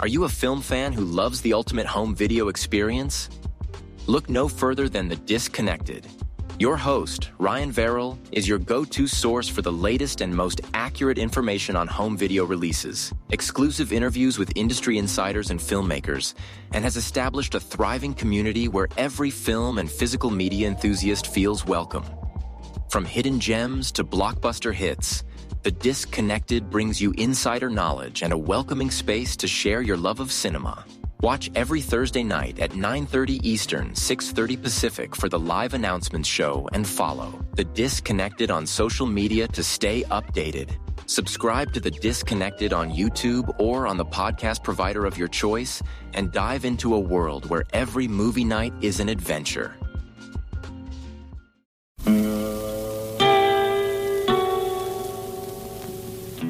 Are you a film fan who loves the ultimate home video experience? Look no further than The Disconnected. Your host, Ryan Verrill, is your go-to source for the latest and most accurate information on home video releases, exclusive interviews with industry insiders and filmmakers, and has established a thriving community where every film and physical media enthusiast feels welcome. From hidden gems to blockbuster hits, The Disconnected brings you insider knowledge and a welcoming space to share your love of cinema. Watch every Thursday night at 9:30 Eastern, 6:30 Pacific for the live announcements show and follow The Disconnected on social media to stay updated. Subscribe to The Disconnected on YouTube or on the podcast provider of your choice and dive into a world where every movie night is an adventure.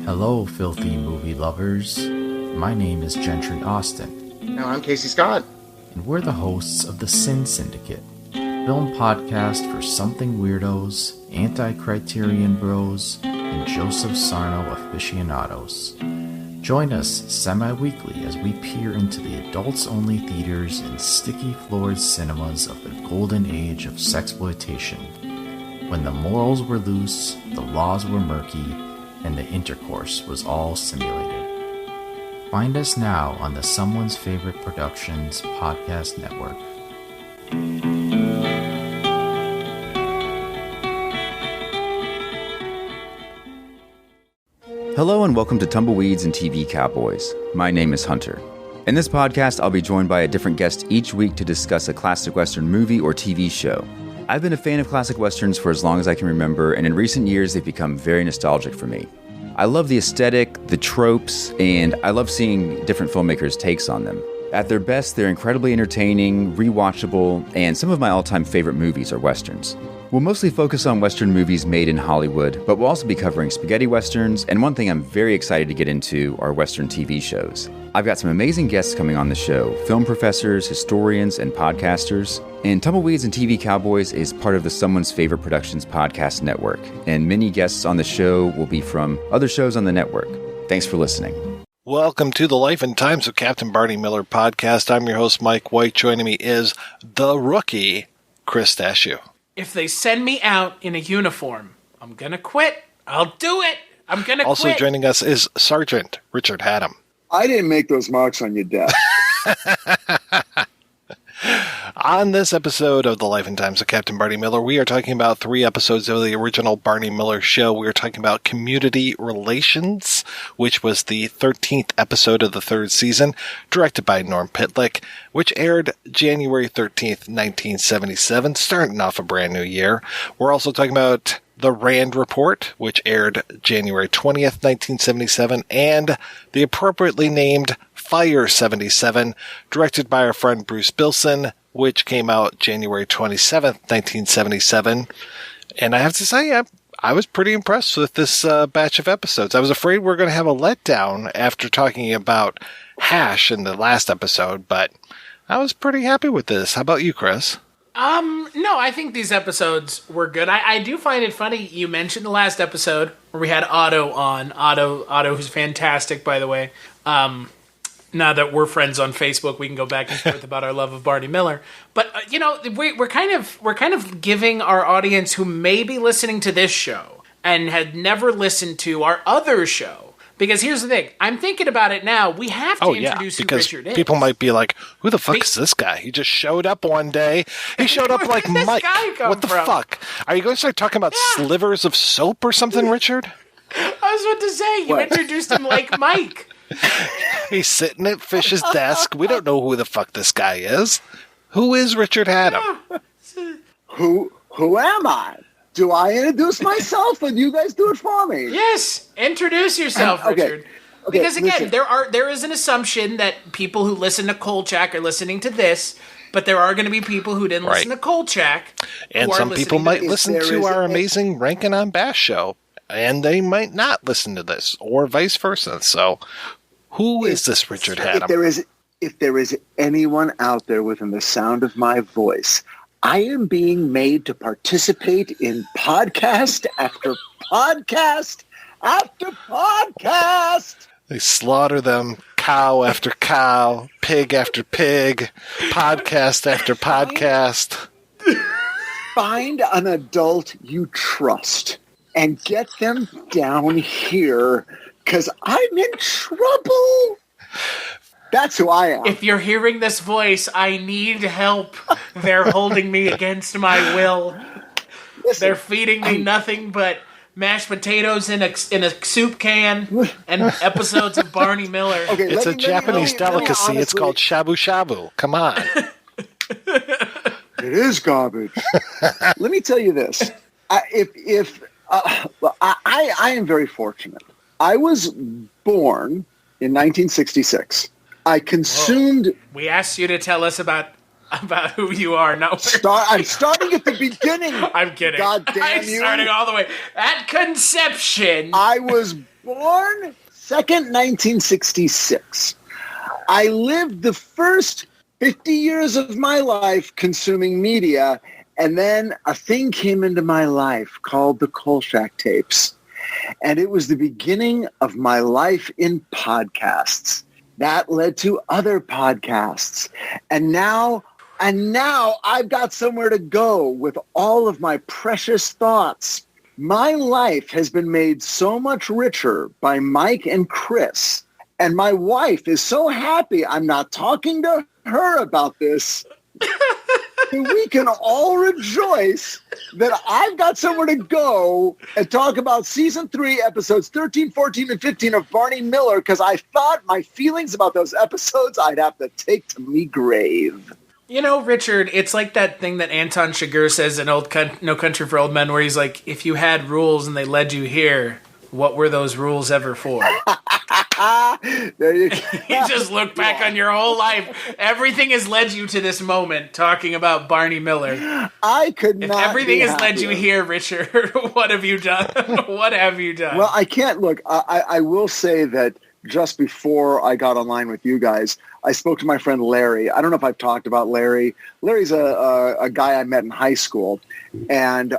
Hello, filthy movie lovers. My name is Gentry Austin. And I'm Casey Scott. And we're the hosts of the Sin Syndicate, film podcast for something weirdos, anti-criterion bros, and Joseph Sarno aficionados. Join us semi-weekly as we peer into the adults-only theaters and sticky-floored cinemas of the golden age of sexploitation, when the morals were loose, the laws were murky, and the intercourse was all simulated. Find us now on the Someone's Favorite Productions podcast network. Hello and welcome to Tumbleweeds and TV Cowboys. My name is Hunter. In this podcast, I'll be joined by a different guest each week to discuss a classic Western movie or TV show. I've been a fan of classic Westerns for as long as I can remember, and in recent years, they've become very nostalgic for me. I love the aesthetic, the tropes, and I love seeing different filmmakers' takes on them. At their best, they're incredibly entertaining, rewatchable, and some of my all-time favorite movies are Westerns. We'll mostly focus on Western movies made in Hollywood, but we'll also be covering spaghetti Westerns, and one thing I'm very excited to get into are Western TV shows. I've got some amazing guests coming on the show, film professors, historians, and podcasters. And Tumbleweeds and TV Cowboys is part of the Someone's Favorite Productions podcast network, and many guests on the show will be from other shows on the network. Thanks for listening. Welcome to the Life and Times of Captain Barney Miller podcast. I'm your host, Mike White. Joining me is the rookie, Chris Dashew. If they send me out in a uniform, I'm going to quit. I'll do it. I'm going to quit. Also joining us is Sergeant Richard Hatem. I didn't make those marks on your desk. On this episode of The Life and Times of Captain Barney Miller, we are talking about 3 episodes of the original Barney Miller show. We are talking about Community Relations, which was the 13th episode of the 3rd season, directed by Norm Pitlick, which aired January 13th, 1977, starting off a brand new year. We're also talking about The Rand Report, which aired January 20th, 1977, and the appropriately named Fire 77, directed by our friend Bruce Bilson, which came out January 27th, 1977. And I have to say, I was pretty impressed with this batch of episodes. I was afraid we were going to have a letdown after talking about Hash in the last episode, but I was pretty happy with this. How about you, Chris? No, I think these episodes were good. I do find it funny you mentioned the last episode where we had Otto on. Otto, who's fantastic, by the way. Now that we're friends on Facebook, we can go back and forth about our love of Barney Miller. But we're kind of giving our audience who may be listening to this show and had never listened to our other show. Because here's the thing, I'm thinking about it now. We have to introduce who Richard is. People might be like, "Who the fuck is this guy? He just showed up one day. He showed up like Mike. What the fuck? Are you going to start talking about slivers of soap or something, Richard?" I was about to say you introduced him like Mike. He's sitting at Fish's desk. We don't know who the fuck this guy is. Who is Richard Hatem? Who am I? Do I introduce myself, or do you guys do it for me? Yes, introduce yourself, Richard. Okay, because again, there is an assumption that people who listen to Kolchak are listening to this, but there are going to be people who didn't listen to Kolchak, and some people might listen to our amazing Rankin' on Bass show, and they might not listen to this, or vice versa. So, who is this Richard Hatem? If there is anyone out there within the sound of my voice, I am being made to participate in podcast after podcast after podcast. They slaughter them cow after cow, pig after pig, podcast after podcast. Find an adult you trust and get them down here, because I'm in trouble. That's who I am. If you're hearing this voice, I need help. They're holding me against my will. Listen, they're feeding me nothing but mashed potatoes in a soup can and episodes of Barney Miller. Okay, it's a Japanese delicacy. It's called shabu shabu. Come on. It is garbage. Let me tell you this. I am very fortunate. I was born in 1966. I consumed... Whoa. We asked you to tell us about who you are. No, I'm starting at the beginning. I'm kidding. God damn I'm you. starting all the way. At conception. I was born 2nd, 1966. I lived the first 50 years of my life consuming media, and then a thing came into my life called the Kolchak tapes. And it was the beginning of my life in podcasts. That led to other podcasts. And now I've got somewhere to go with all of my precious thoughts. My life has been made so much richer by Mike and Chris. And my wife is so happy I'm not talking to her about this. We can all rejoice that I've got somewhere to go and talk about season 3, episodes 13, 14, and 15 of Barney Miller, because I thought my feelings about those episodes I'd have to take to me grave. You know, Richard, it's like that thing that Anton Chigurh says in No Country for Old Men, where he's like, if you had rules and they led you here, what were those rules ever for? There you go. You just look back on your whole life. Everything has led you to this moment talking about Barney Miller. I could not. If everything has led you here, Richard, what have you done? What have you done? Well, I can't look. I will say that just before I got online with you guys, I spoke to my friend Larry. I don't know if I've talked about Larry. Larry's a guy I met in high school, and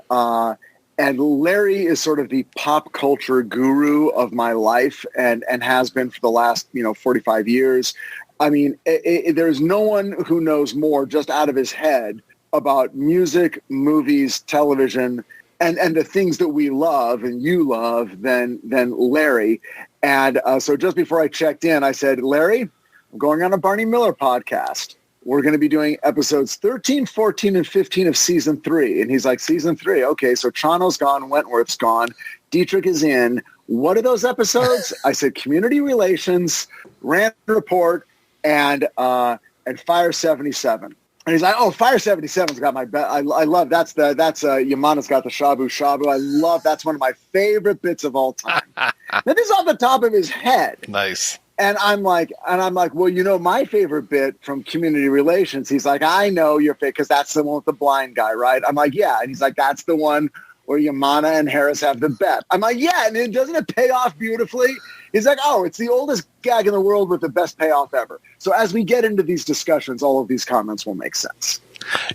Larry is sort of the pop culture guru of my life and has been for the last, 45 years. I mean, there's no one who knows more just out of his head about music, movies, television, and the things that we love and you love than Larry. And so just before I checked in, I said, Larry, I'm going on a Barney Miller podcast. We're going to be doing episodes 13, 14, and 15 of season 3. And he's like, season 3? Okay, so Chano's gone, Wentworth's gone, Dietrich is in. What are those episodes? I said, community relations, Rand Report, and Fire 77. And he's like, oh, Fire 77's got my I love that's Yamana's got the shabu shabu. I love that's one of my favorite bits of all time. Now this is off the top of his head. Nice. And I'm like, well, my favorite bit from community relations. He's like, I know your favorite because that's the one with the blind guy, right? I'm like, yeah. And he's like, that's the one where Yamana and Harris have the bet. I'm like, yeah. And doesn't it pay off beautifully? He's like, oh, it's the oldest gag in the world with the best payoff ever. So as we get into these discussions, all of these comments will make sense.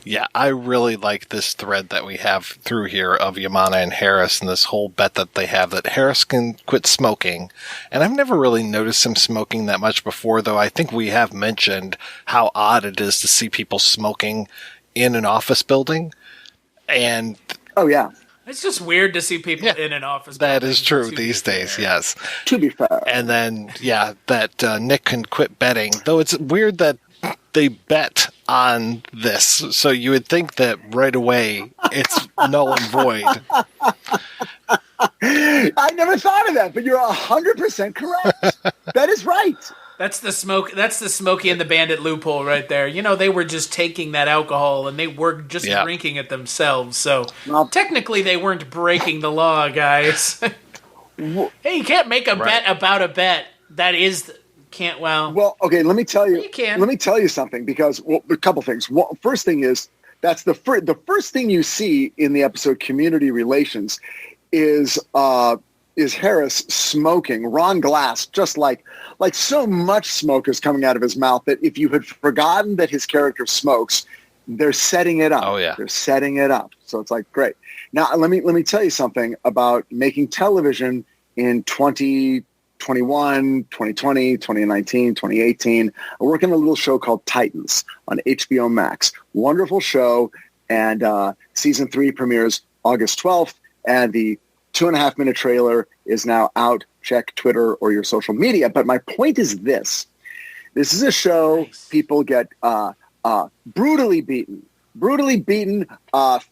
Yeah, I really like this thread that we have through here of Yamana and Harris and this whole bet that they have that Harris can quit smoking. And I've never really noticed him smoking that much before, though I think we have mentioned how odd it is to see people smoking in an office building. And oh, yeah. It's just weird to see people in an office building. That is true these days, yes. To be fair. And then, that Nick can quit betting, though it's weird that they bet on this. So you would think that right away it's null and void. I never thought of that, but you're 100% correct. That is right. That's the Smokey and the Bandit loophole right there. They were just taking that alcohol and they were just drinking it themselves. So technically they weren't breaking the law, guys. Hey, you can't make a bet about a bet. That is... Can't well okay, let me tell you. You can. Let me tell you something because a couple things. First thing is that's the first thing you see in the episode community relations is Harris smoking Ron Glass, just like so much smoke is coming out of his mouth that if you had forgotten that his character smokes, they're setting it up. Oh yeah, they're setting it up. So it's like great. Now let me tell you something about making television in 2020 2021, 2020, 2019, 2018. I work on a little show called Titans on HBO Max. Wonderful show. And season 3 premieres August 12th. And the 2.5-minute trailer is now out. Check Twitter or your social media. But my point is this. This is a show people get brutally beaten,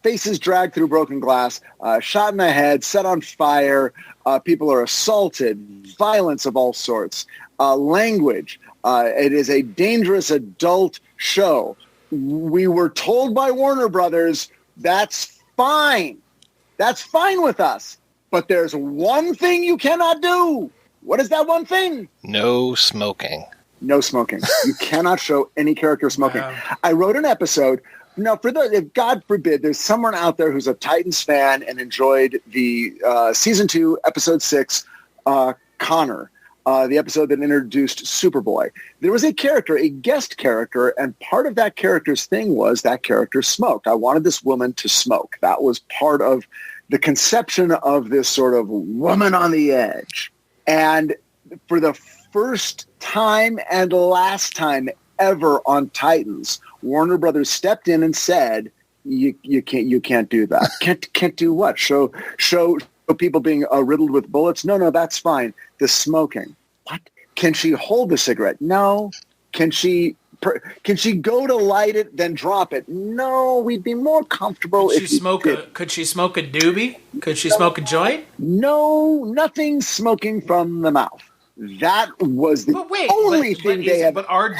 faces dragged through broken glass, shot in the head, set on fire. People are assaulted, violence of all sorts, language. It is a dangerous adult show. We were told by Warner Brothers, that's fine. That's fine with us. But there's one thing you cannot do. What is that one thing? No smoking. No smoking. You cannot show any character smoking. Wow. I wrote an episode. Now, if God forbid, there's someone out there who's a Titans fan and enjoyed the season 2, episode 6, Connor, the episode that introduced Superboy. There was a character, a guest character, and part of that character's thing was that character smoked. I wanted this woman to smoke. That was part of the conception of this sort of woman on the edge. And for the first time and last time ever on Titans, Warner Brothers stepped in and said, "You can't do that. Can't do what? Show people being riddled with bullets? No, that's fine. The smoking. What? Can she hold the cigarette? No. Can she go to light it then drop it? No. We'd be more comfortable if she smoked. Could she smoke a doobie? Could she smoke a joint? No, nothing smoking from the mouth. That was the only thing they have. But our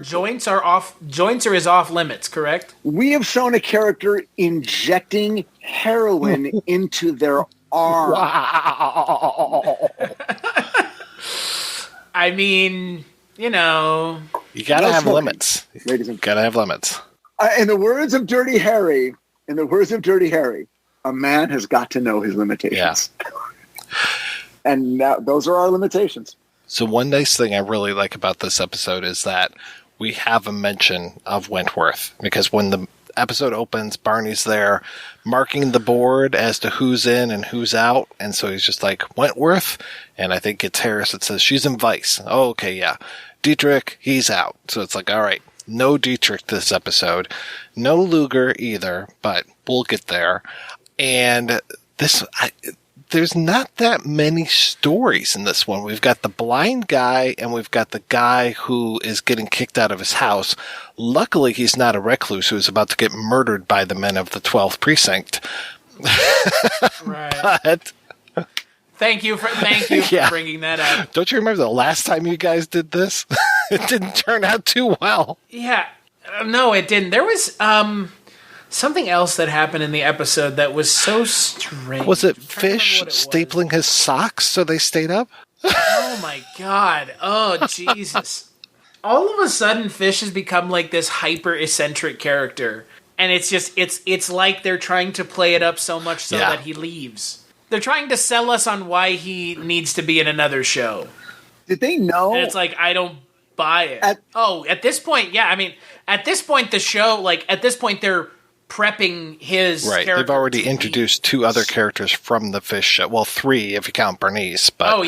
joints are off. Joints are off limits, correct? We have shown a character injecting heroin into their arm. I mean, you know, you gotta have limits. Gotta have limits. In the words of Dirty Harry, a man has got to know his limitations. Yeah. And now, those are our limitations. So one nice thing I really like about this episode is that we have a mention of Wentworth. Because when the episode opens, Barney's there marking the board as to who's in and who's out. And so he's just like, Wentworth? And I think it's Harris that says, she's in Vice. Oh, okay, yeah. Dietrich, he's out. So it's like, all right, no Dietrich this episode. No Luger either, but we'll get there. And there's not that many stories in this one. We've got the blind guy and we've got the guy who is getting kicked out of his house. Luckily, he's not a recluse who's about to get murdered by the men of the 12th precinct. Right. But thank you for bringing that up. Don't you remember the last time you guys did this? It didn't turn out too well. Yeah. No, it didn't. There was something else that happened in the episode that was so strange. Was it Fish stapling his socks so they stayed up? Oh my God. Oh, Jesus. All of a sudden, Fish has become like this hyper eccentric character. And it's just, it's like they're trying to play it up so much so that he leaves. They're trying to sell us on why he needs to be in another show. Did they know? And it's like, I don't buy it. At this point, yeah. I mean, at this point, the show, like, at this point, they're prepping his character. They've already introduced 2 other characters from the Fish show. Well, 3 if you count Bernice, but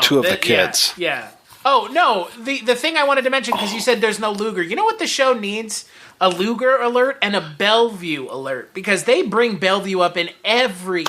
2 of the kids. Yeah. Oh, no, the thing I wanted to mention, because you said there's no Luger. You know what the show needs? A Luger alert and a Bellevue alert, because they bring Bellevue up in every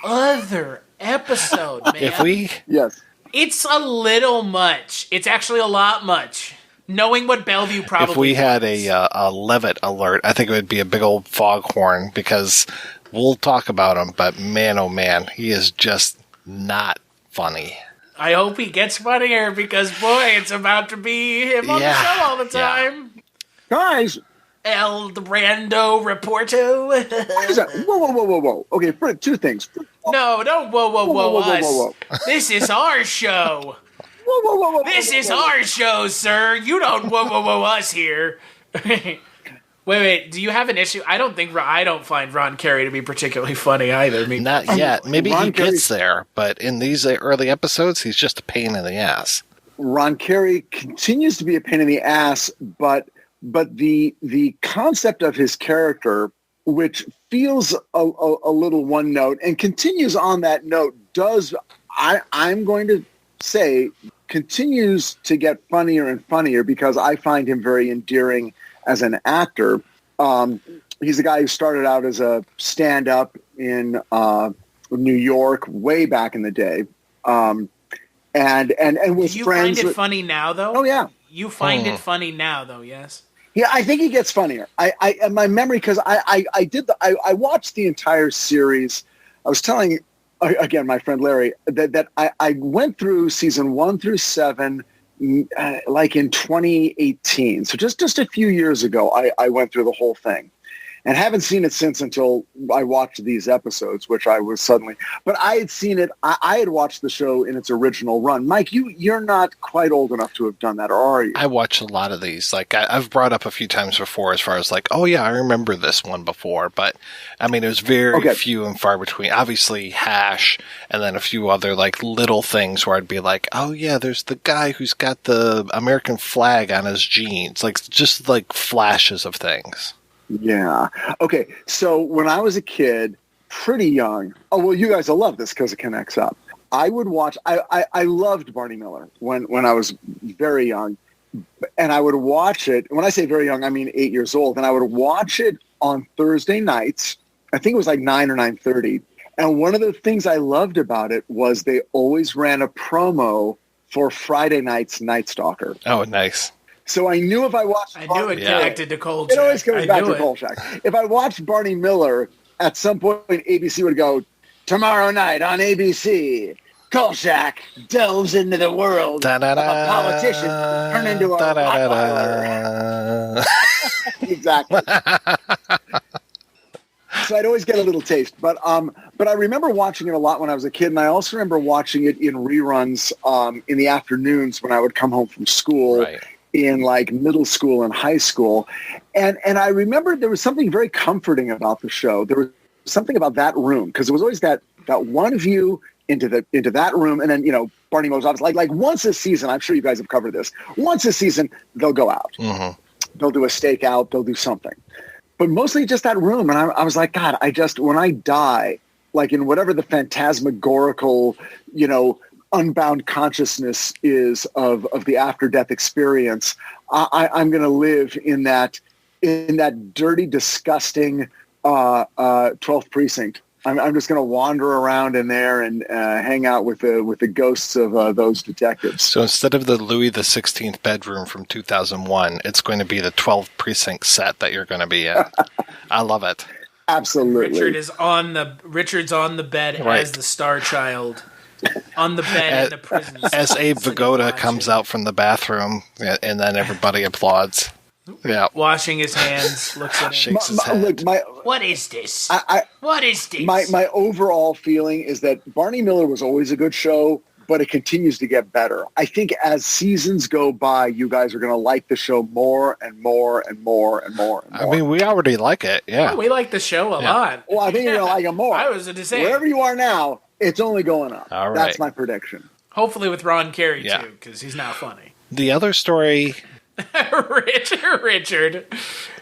other episode, man. Yes. It's a little much. It's actually a lot much. Knowing what Bellevue probably if we had a Levitt alert, I think it would be a big old foghorn, because we'll talk about him, but man, oh man, he is just not funny. I hope he gets funnier, because boy, it's about to be him on the show all the time. Yeah. Guys. El Rando Reporto. What is that? Whoa. Okay, 2 things. No, don't whoa. This is our show. Whoa. This is our show, sir. You don't whoa us here. Wait. Do you have an issue? I don't find Ron Carey to be particularly funny either. Not yet. Maybe he gets there, but in these early episodes, he's just a pain in the ass. Ron Carey continues to be a pain in the ass, but the concept of his character, which feels a little one note and continues on that note, I'm going to say, continues to get funnier and funnier because I find him very endearing as an actor. He's a guy who started out as a stand-up in New York way back in the day, and was you friends. Find it with, funny now, though? Oh yeah, you find it funny now, though. Yes. Yeah, I think he gets funnier. I my memory, because I watched the entire series. I was telling again my friend Larry that I went through season 1 through 7 like in 2018. So just a few years ago, I went through the whole thing. And haven't seen it since until I watched these episodes, which I was suddenly. But I had seen it. I had watched the show in its original run. Mike, you're not quite old enough to have done that, or are you? I watched a lot of these. Like I've brought up a few times before, as far as like, oh yeah, I remember this one before. But I mean, it was very few and far between. Obviously, Hash, and then a few other like little things where I'd be like, oh yeah, there's the guy who's got the American flag on his jeans. Like just like flashes of things. Yeah. Okay. So when I was a kid, pretty young. Oh, well, you guys will love this because it connects up. I would watch. I loved Barney Miller when I was very young, and I would watch it. When I say very young, I mean 8 years old, and I would watch it on Thursday nights. I think it was like 9 or 9:30. And one of the things I loved about it was they always ran a promo for Friday night's Night Stalker. Oh, nice. So I knew if I watched... I knew it connected to Kolchak. It always comes back to Kolchak. If I watched Barney Miller, at some point ABC would go, tomorrow night on ABC, Kolchak delves into the world of a politician turned into a Rottweiler. Exactly. So I'd always get a little taste. But I remember watching it a lot when I was a kid, and I also remember watching it in reruns in the afternoons when I would come home from school. Right. In like middle school and high school. And I remember there was something very comforting about the show. There was something about that room, because it was always that one view into that room. And then, Barney Miller's office, like once a season, I'm sure you guys have covered this. Once a season, they'll go out. Mm-hmm. They'll do a stakeout. They'll do something. But mostly just that room. And I was like, God, when I die, like in whatever the phantasmagorical, unbound consciousness is of the after-death experience, I'm going to live in that dirty, disgusting 12th precinct. I'm just going to wander around in there and hang out with the ghosts of those detectives. So instead of the Louis XVI bedroom from 2001, it's going to be the 12th precinct set that you're going to be in. I love it. Absolutely. Richard's on the bed as the Star Child. On the bed in the prison cell. As Abe Vigoda comes out from the bathroom, and then everybody applauds. Yeah, washing his hands, looks at him. Shakes his head. What is this? What is this? My overall feeling is that Barney Miller was always a good show, but it continues to get better. I think as seasons go by, you guys are going to like the show more and more and more and more and more. I mean, we already like it. Yeah, we like the show a lot. Well, I think you're going to like it more. I was going to say, wherever you are now, it's only going up. All right. That's my prediction. Hopefully with Ron Carey, too, because he's not funny. The other story... Richard,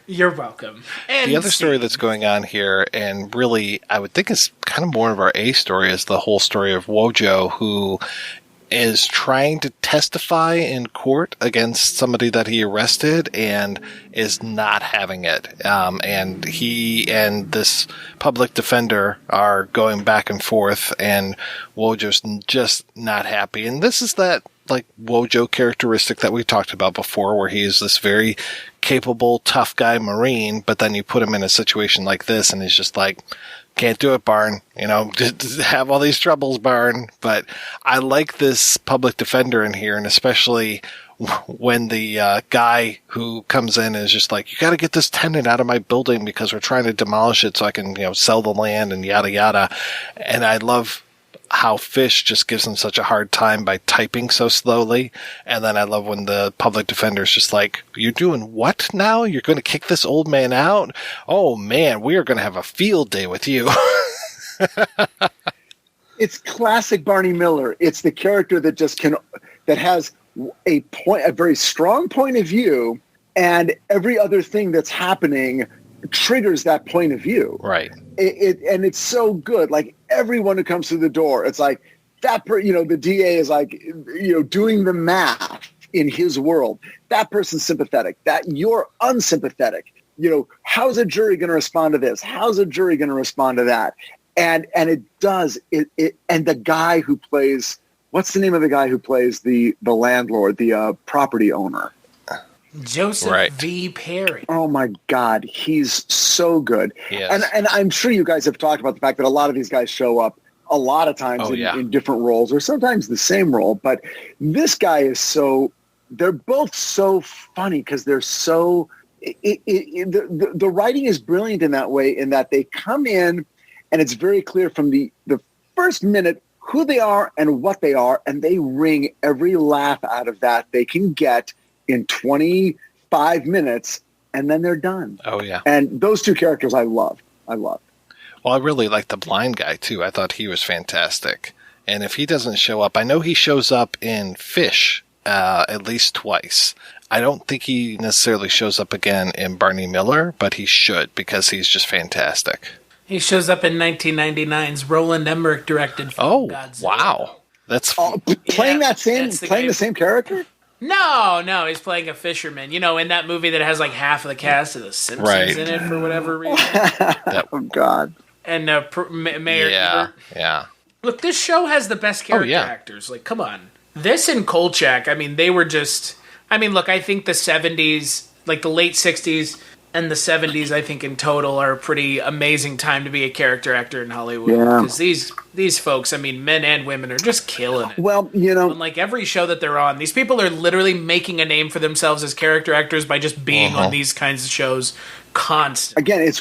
you're welcome. And the other story that's going on here, and really I would think is kind of more of our A story, is the whole story of Wojo, who is trying to testify in court against somebody that he arrested and is not having it. And he and this public defender are going back and forth, and Wojo's just not happy. And this is that like Wojo characteristic that we talked about before, where he's this very capable, tough guy Marine, but then you put him in a situation like this and he's just like, can't do it, Barn. Just have all these troubles, Barn. But I like this public defender in here, and especially when the guy who comes in is just like, you got to get this tenant out of my building because we're trying to demolish it so I can, sell the land and yada yada. And I love how Fish just gives him such a hard time by typing so slowly. And then I love when the public defender is just like, you're doing what now? You're going to kick this old man out? Oh man, we are going to have a field day with you. It's classic Barney Miller. It's the character that that has a very strong point of view, and every other thing that's happening triggers that point of view. Right. And it's so good. Like everyone who comes through the door, it's like, the DA is like, doing the math in his world. That person's sympathetic. That you're unsympathetic. How's a jury going to respond to this? How's a jury going to respond to that? And it does it. And the guy who plays, what's the name of the guy who plays the landlord, the property owner? Joseph V. Perry. Oh my God, he's so good. Yes. And I'm sure you guys have talked about the fact that a lot of these guys show up a lot of times in different roles, or sometimes the same role. But this guy is they're both so funny because they're so, the writing is brilliant in that way, in that they come in and it's very clear from the first minute who they are and what they are, and they wring every laugh out of that they can get in 25 minutes, and then they're done. Oh, yeah. And those two characters I love. Well, I really like the blind guy, too. I thought he was fantastic. And if he doesn't show up, I know he shows up in Fish at least twice. I don't think he necessarily shows up again in Barney Miller, but he should, because he's just fantastic. He shows up in 1999's Roland Emmerich directed film Godzilla. Wow. That's playing the same character? No, he's playing a fisherman. In that movie that has like half of the cast of The Simpsons in it for whatever reason. Oh, God. And Mayor Ebert. Yeah. Look, this show has the best character actors. Like, come on. This and Kolchak, they were just... look, I think the 70s, like the late 60s and the 70s, I think in total are a pretty amazing time to be a character actor in Hollywood. Because these folks, men and women, are just killing it. Well, on like every show that they're on, these people are literally making a name for themselves as character actors by just being on these kinds of shows constantly. Again, it's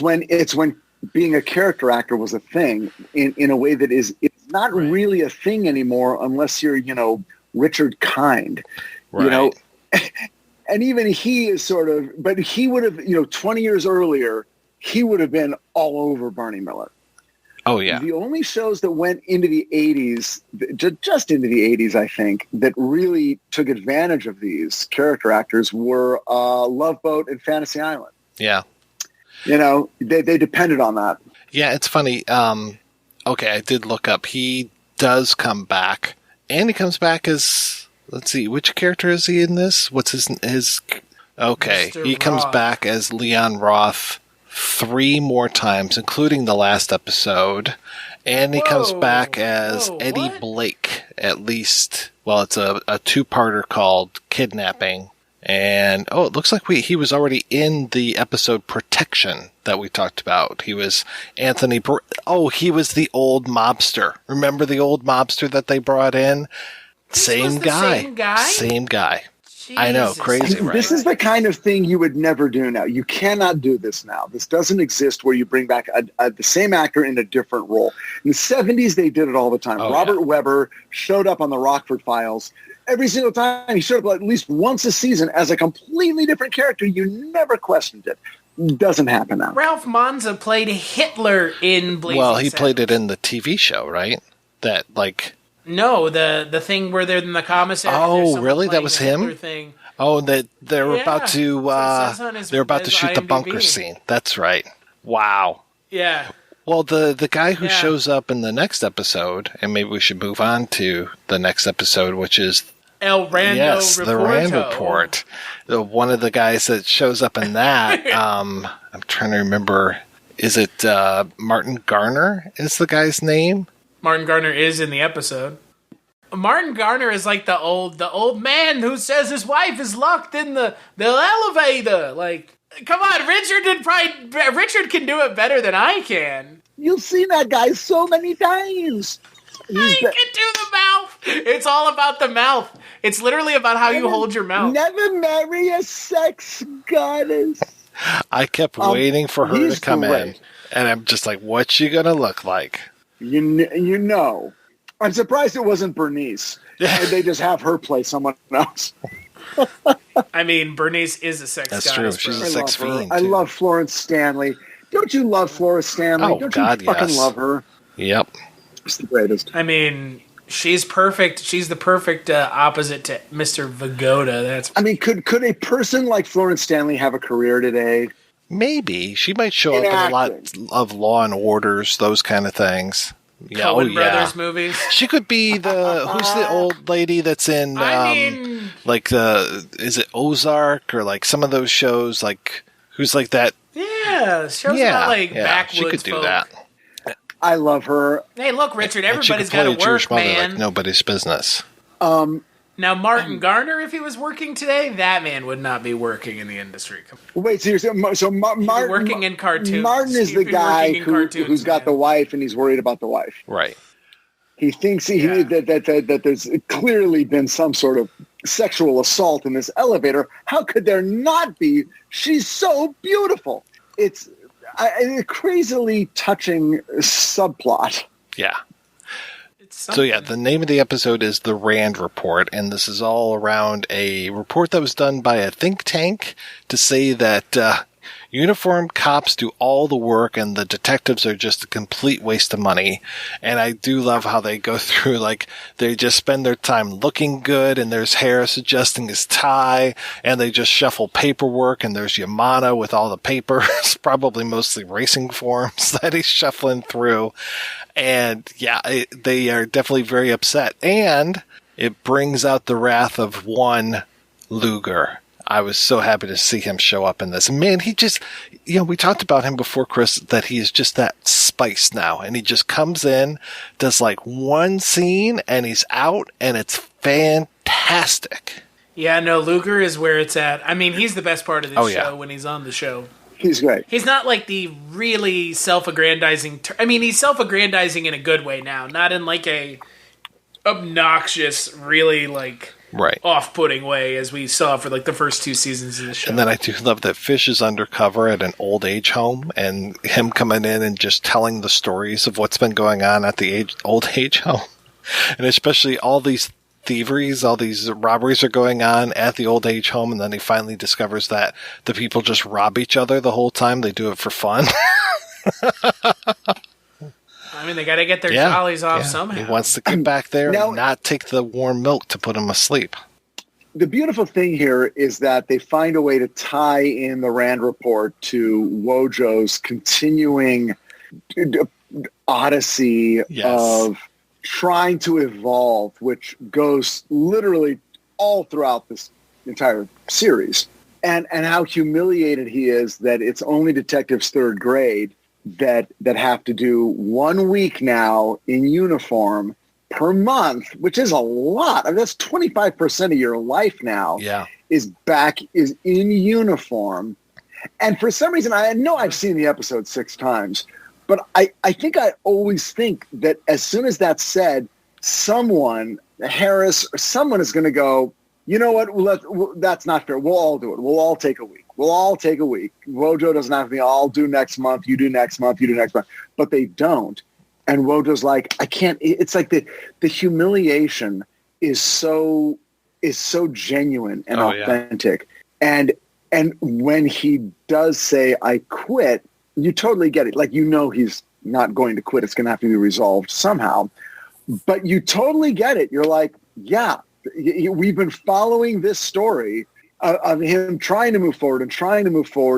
when being a character actor was a thing in a way that it's not really a thing anymore unless you're, Richard Kind. Right. And even he is sort of, but he would have, 20 years earlier, he would have been all over Barney Miller. Oh, yeah. The only shows that went into the 80s, just into the 80s, I think, that really took advantage of these character actors were Love Boat and Fantasy Island. Yeah. They depended on that. Yeah, it's funny. Okay, I did look up. He does come back, and he comes back as... Let's see, which character is he in this? What's his? Okay, Mr. he comes Roth. back as Leon Roth 3 more times, including the last episode. And he comes back as Eddie Blake, at least. Well, it's a 2-parter called Kidnapping. And, it looks like he was already in the episode Protection that we talked about. He was Anthony... he was the old mobster. Remember the old mobster that they brought in? Same guy. Jesus. I know, crazy, right? This is the kind of thing you would never do now. You cannot do this now. This doesn't exist where you bring back the same actor in a different role. In the 70s, they did it all the time. Robert Webber showed up on the Rockford Files. Every single time he showed up at least once a season as a completely different character. You never questioned it. Doesn't happen now. Ralph Manza played Hitler in Blazing Well, he Saddles. played it in the TV show, right? That, like... No, the thing where they're in the commissary. Oh, really? That was him? Thing. Oh, that they're about to they're about to shoot the IMDb. bunker scene. That's right. Wow. Yeah. Well, the guy who shows up in the next episode, and maybe we should move on to the next episode, which is El Rando Reporto. the Rand Report. One of the guys that shows up in that, I'm trying to remember. Is it Martin Garner? Is the guy's name? Martin Garner is in the episode. Martin Garner is like the old man who says his wife is locked in the elevator. Like, come on, Richard can do it better than I can. You've seen that guy so many times. I can do the mouth. It's all about the mouth. It's literally about how you hold your mouth. Never marry a sex goddess. I kept waiting for her to come great. in, and I'm just like, what's she gonna look like? You know. I'm surprised it wasn't Bernice. They just have her play someone else. Bernice is a sex That's goddess. true. She's a I sex love her. fiend. I love Florence Stanley. Don't you love Florence Stanley? Oh, Don't God, you fucking yes. love her? Yep. She's the greatest. She's perfect. She's the perfect opposite to Mr. Vagoda. Could a person like Florence Stanley have a career today? Maybe. She might show up in a lot of Law and Orders, those kind of things. Coen Brothers movies. She could be who's the old lady that's in, is it Ozark or like some of those shows, like, who's like that? Yeah, shows about like backwoods she could do folk. that. I love her. Hey, look, Richard, And she everybody's could play got a to Jewish work, mother man. like nobody's business. Now, Martin Garner, if he was working today, that man would not be working in the industry. Wait, so Martin working in cartoons. Martin is the guy who's got the wife and he's worried about the wife. Right. He thinks that there's clearly been some sort of sexual assault in this elevator. How could there not be? She's so beautiful. It's a crazily touching subplot. Yeah. So yeah, the name of the episode is The Rand Report, and this is all around a report that was done by a think tank to say that uniformed cops do all the work and the detectives are just a complete waste of money. And I do love how they go through, like, they just spend their time looking good, and there's Harris adjusting his tie, and they just shuffle paperwork, and there's Yamano with all the papers, probably mostly racing forms that he's shuffling through. And yeah, they are definitely very upset. And it brings out the wrath of one Luger. I was so happy to see him show up in this. Man, he just, we talked about him before, Chris, that he is just that spice now. And he just comes in, does like one scene, and he's out, and it's fantastic. Yeah, no, Luger is where it's at. I mean, he's the best part of this show when he's on the show. He's great. He's not like the really self-aggrandizing... he's self-aggrandizing in a good way now, not in like a obnoxious, really like off-putting way as we saw for like the first 2 seasons of the show. And then I do love that Fish is undercover at an old age home, and him coming in and just telling the stories of what's been going on at the old age home. And especially all these thieveries, all these robberies are going on at the old age home, and then he finally discovers that the people just rob each other the whole time. They do it for fun. I mean, they got to get their jollies off somehow. He wants to get back there and not take the warm milk to put him asleep. The beautiful thing here is that they find a way to tie in the Rand Report to Wojo's continuing odyssey of trying to evolve, which goes literally all throughout this entire series, and how humiliated he is that it's only detectives third grade that have to do 1 week now in uniform per month, which is a lot. I mean, that's 25% of your life now is in uniform. And for some reason, I know I've seen the episode 6 times, but I think I always think that as soon as that's said, someone, Harris or someone, is going to go, you know what, that's not fair. We'll all do it. We'll all take a week. Wojo doesn't have to be, I'll do next month, you do next month, you do next month. But they don't. And Wojo's like, I can't. It's like the humiliation is so genuine and authentic. Yeah. And when he does say, I quit, you totally get it. Like, he's not going to quit. It's going to have to be resolved somehow. But you totally get it. You're like, yeah, we've been following this story of him trying to move forward,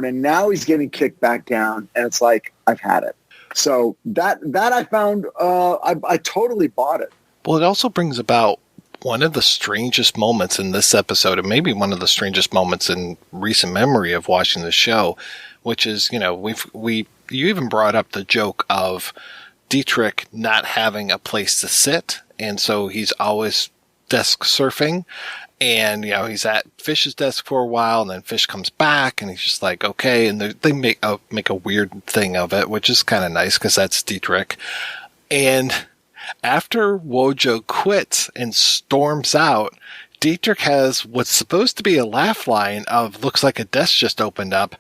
and now he's getting kicked back down. And it's like, I've had it. So that I found, I totally bought it. Well, it also brings about one of the strangest moments in this episode, and maybe one of the strangest moments in recent memory of watching the show, which is, you even brought up the joke of Dietrich not having a place to sit, and so he's always desk surfing. And, he's at Fish's desk for a while, and then Fish comes back, and he's just like, okay. And they make a weird thing of it, which is kind of nice because that's Dietrich. And after Wojo quits and storms out, Dietrich has what's supposed to be a laugh line of, looks like a desk just opened up.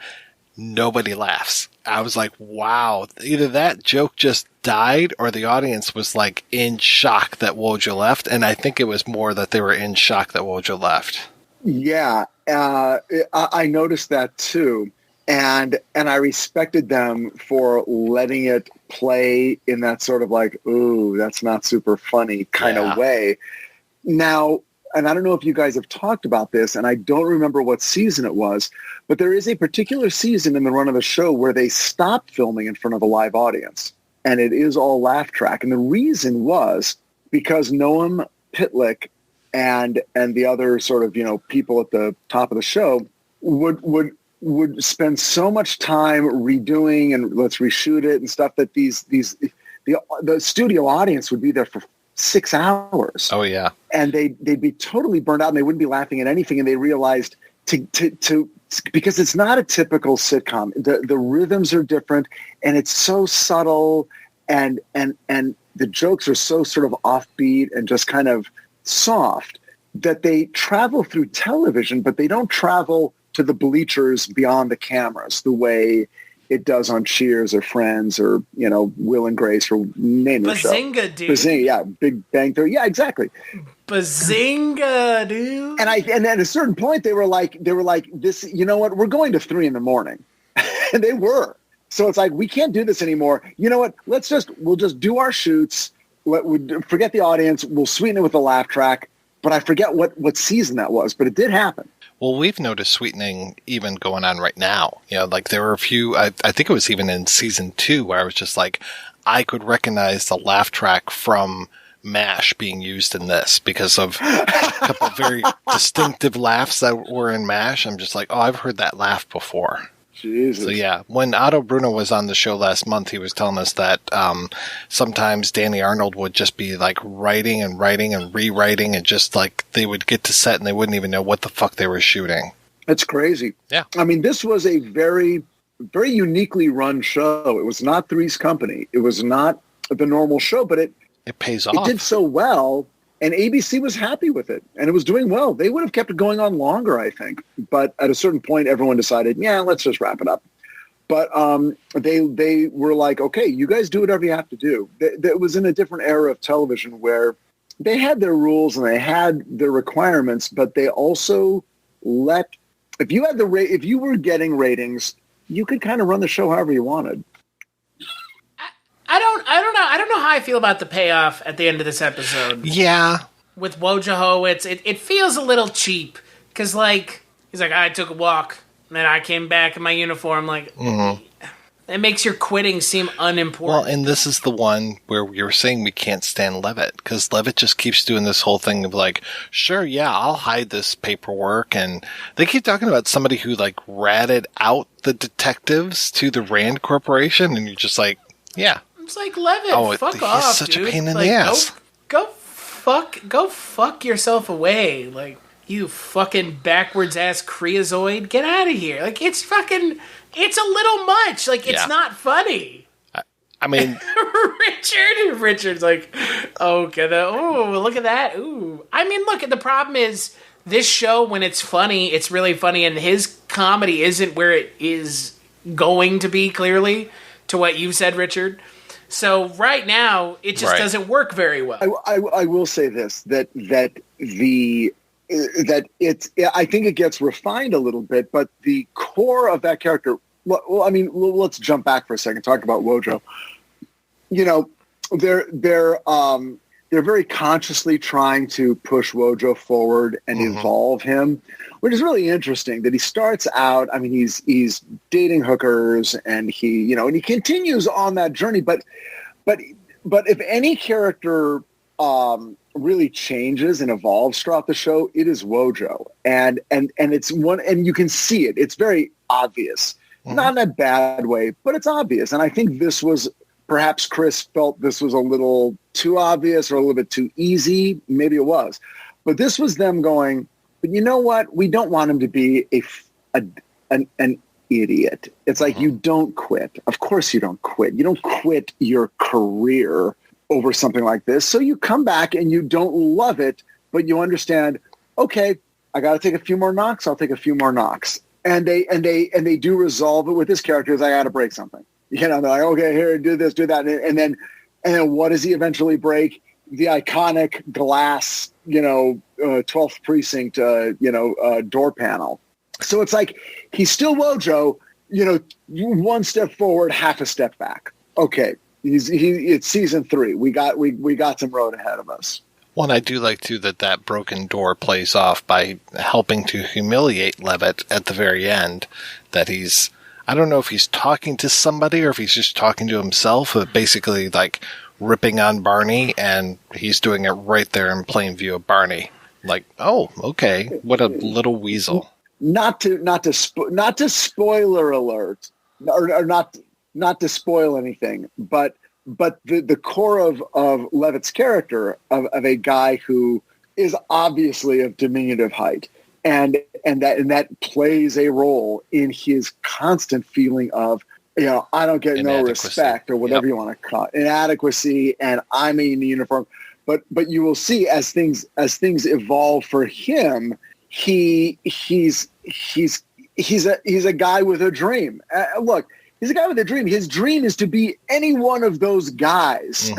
Nobody laughs. I was like, wow, either that joke just died or the audience was like in shock that Wojo left. And I think it was more that they were in shock that Wojo left. Yeah, I noticed that too. And I respected them for letting it play in that sort of like, ooh, that's not super funny kind of way. Now, and I don't know if you guys have talked about this, and I don't remember what season it was, but there is a particular season in the run of the show where they stopped filming in front of a live audience. and it is all laugh track. And the reason was because Noam Pitlick and the other sort of, people at the top of the show would spend so much time redoing and let's reshoot it and stuff that the studio audience would be there for 6 hours. Oh yeah. And they'd be totally burned out and they wouldn't be laughing at anything. And they realized because it's not a typical sitcom, the rhythms are different and it's so subtle and the jokes are so sort of offbeat and just kind of soft that they travel through television, but they don't travel to the bleachers beyond the cameras the way it does on Cheers or Friends or, Will and Grace or name the show. Bazinga, dude. Bazinga, yeah. Big Bang Theory. Yeah, exactly. Bazinga, dude. And at a certain point they were like, this, you know what? We're going to 3 a.m. And they were. So it's like, we can't do this anymore. You know what? We'll just do our shoots. Forget the audience. We'll sweeten it with a laugh track. But I forget what season that was, but it did happen. Well, we've noticed sweetening even going on right now. Like there were a few, I think it was even in season 2 where I was just like, I could recognize the laugh track from MASH being used in this because of a couple of very distinctive laughs that were in MASH. I'm just like, oh, I've heard that laugh before. Jesus. So yeah, when Otto Bruno was on the show last month, he was telling us that sometimes Danny Arnold would just be like writing and rewriting and just like they would get to set and they wouldn't even know what the fuck they were shooting. It's crazy. Yeah. I mean, this was a very, very uniquely run show. It was not Three's Company. It was not the normal show, but it pays off. It did so well. And ABC was happy with it, and it was doing well. They would have kept it going on longer, I think. But at a certain point, everyone decided, let's just wrap it up. But they were like, okay, you guys do whatever you have to do. It was in a different era of television where they had their rules and they had their requirements, but they also if you were getting ratings, you could kind of run the show however you wanted. I don't know how I feel about the payoff at the end of this episode. Yeah. With Wojciechowicz, it feels a little cheap because he's like, I took a walk and then I came back in my uniform. It makes your quitting seem unimportant. Well, and this is the one where you're saying we can't stand Levitt because Levitt just keeps doing this whole thing of like, sure, yeah, I'll hide this paperwork. And they keep talking about somebody who ratted out the detectives to the Rand Corporation. And you're just like, yeah. It's like, Levitt, fuck off, he's such dude. a pain in the ass. Go fuck yourself away. You fucking backwards ass creosoid. Get out of here. It's a little much. It's not funny. I mean, Richard's like, okay, look at that. Ooh. I mean, look, the problem is this show, when it's funny, it's really funny, and his comedy isn't where it is going to be, clearly, to what you've said, Richard. So right now, it just doesn't work very well. I will say this, that I think it gets refined a little bit, but the core of that character, let's jump back for a second, talk about Wojo. They're very consciously trying to push Wojo forward and evolve him, which is really interesting. That he starts out, he's dating hookers, and he continues on that journey. But if any character really changes and evolves throughout the show, it is Wojo, and it's one, and you can see it. It's very obvious, not in a bad way, but it's obvious. And I think this was. Perhaps Chris felt this was a little too obvious or a little bit too easy. Maybe it was. But this was them going, but you know what? We don't want him to be an idiot. It's like, you don't quit. Of course you don't quit. You don't quit your career over something like this. So you come back and you don't love it, but you understand, okay, I got to take a few more knocks. I'll take a few more knocks. And they do resolve it with this character as I got to break something. They're like, okay, here, do this, do that. And then what does he eventually break? The iconic glass, 12th precinct, door panel. So it's like, he's still Wojo, one step forward, half a step back. Okay. It's season 3. We got some road ahead of us. Well, and I do like, too, that broken door plays off by helping to humiliate Levitt at the very end, that he's I don't know if he's talking to somebody or if he's just talking to himself, but basically like ripping on Barney, and he's doing it right there in plain view of Barney. Like, oh, okay, what a little weasel. Not to spoiler alert, or not to spoil anything, but the core of Levitt's character of a guy who is obviously of diminutive height, and that plays a role in his constant feeling of, I don't get no respect, or whatever you want to call it, inadequacy, and I'm in the uniform. But you will see as things evolve for him, he's a guy with a dream. Look, he's a guy with a dream. His dream is to be any one of those guys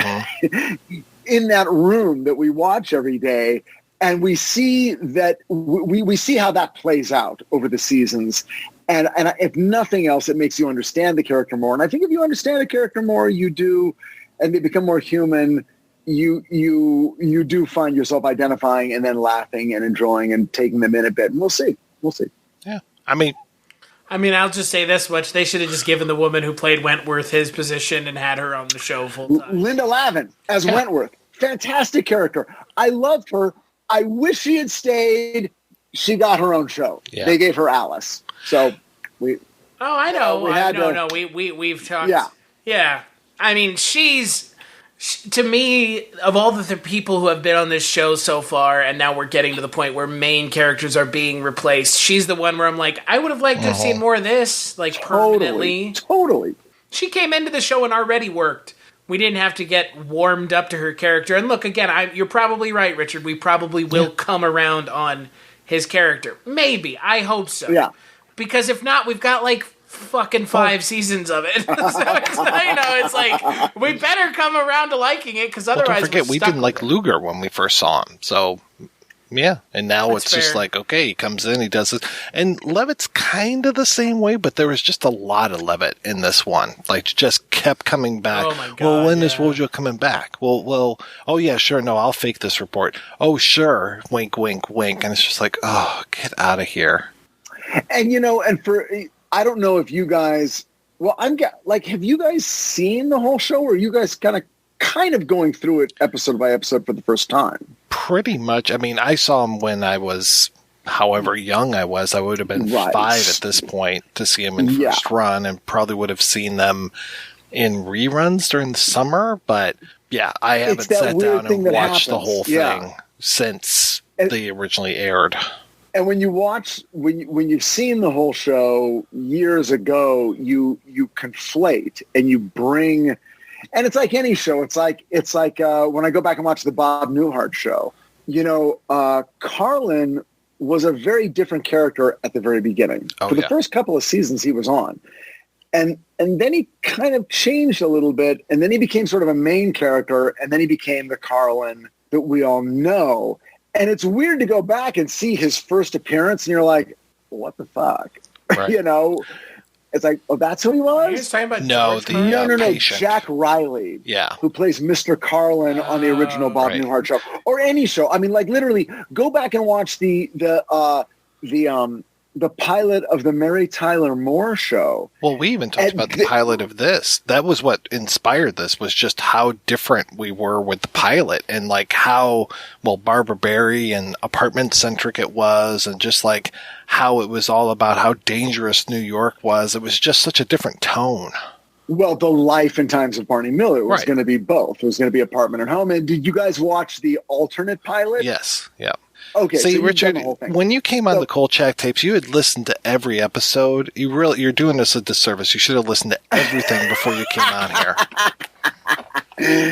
in that room that we watch every day. And we see that we see how that plays out over the seasons. And if nothing else, it makes you understand the character more. And I think if you understand the character more, you do, and they become more human, you do find yourself identifying and then laughing and enjoying and taking them in a bit. And we'll see. Yeah. I mean, I'll just say this much. They should have just given the woman who played Wentworth his position and had her on the show full time. Linda Lavin as Wentworth. Fantastic character. I loved her. I wish she had stayed. She got her own show. Yeah. They gave her Alice. So we. Oh, I know. We've talked. Yeah. Yeah. I mean, to me, of all the people who have been on this show so far, and now we're getting to the point where main characters are being replaced, she's the one where I'm like, I would have liked to have seen more of this, like, permanently. Totally. She came into the show and already worked. We didn't have to get warmed up to her character. And look, again, you're probably right, Richard. We probably will come around on his character. Maybe. I hope so. Yeah. Because if not, we've got, like, fucking 5 seasons of it. So it's like, we better come around to liking it, because otherwise don't forget, we didn't like Luger when we first saw him. So, yeah. And now That's it's fair. Just like, okay, he comes in, he does this. And Levitt's kind of the same way, but there was just a lot of Levitt in this one. Like, just kept coming back. Oh my God, well, when is Wojo coming back? Well, oh yeah, sure, no, I'll fake this report. Oh, sure, wink, wink, wink. And it's just like, oh, get out of here. And, I don't know if you guys, have you guys seen the whole show, or are you guys kind of going through it episode by episode for the first time? Pretty much. I mean, I saw him when I was, however young I was. I would have been 5 at this point to see him in first run, and probably would have seen them in reruns during the summer. But yeah, I haven't sat down and watched the whole thing since they originally aired. And when you watch, when you've seen the whole show years ago, you conflate and you bring, and it's like any show. It's like when I go back and watch the Bob Newhart show. Carlin was a very different character at the very beginning. For the first couple of seasons he was on, and then he kind of changed a little bit, and then he became sort of a main character, and then he became the Carlin that we all know. And it's weird to go back and see his first appearance, and you're like, what the fuck? Right. It's like, oh, that's who he was? You're talking about no, patient. Jack Riley, who plays Mr. Carlin on the original Bob Newhart show, or any show. I mean, like, literally, go back and watch the pilot of the Mary Tyler Moore show. Well, we even talked about the pilot of this. That was what inspired this, was just how different we were with the pilot, and like how, Barbara Barry and apartment-centric it was, and just like how it was all about how dangerous New York was. It was just such a different tone. Well, the life and times of Barney Miller was going to be both. It was going to be apartment and home. And did you guys watch the alternate pilot? Yes. Yeah. Okay, see, so Richard, when you came on the Kolchak tapes, you had listened to every episode. You're doing us a disservice. You should have listened to everything before you came on here.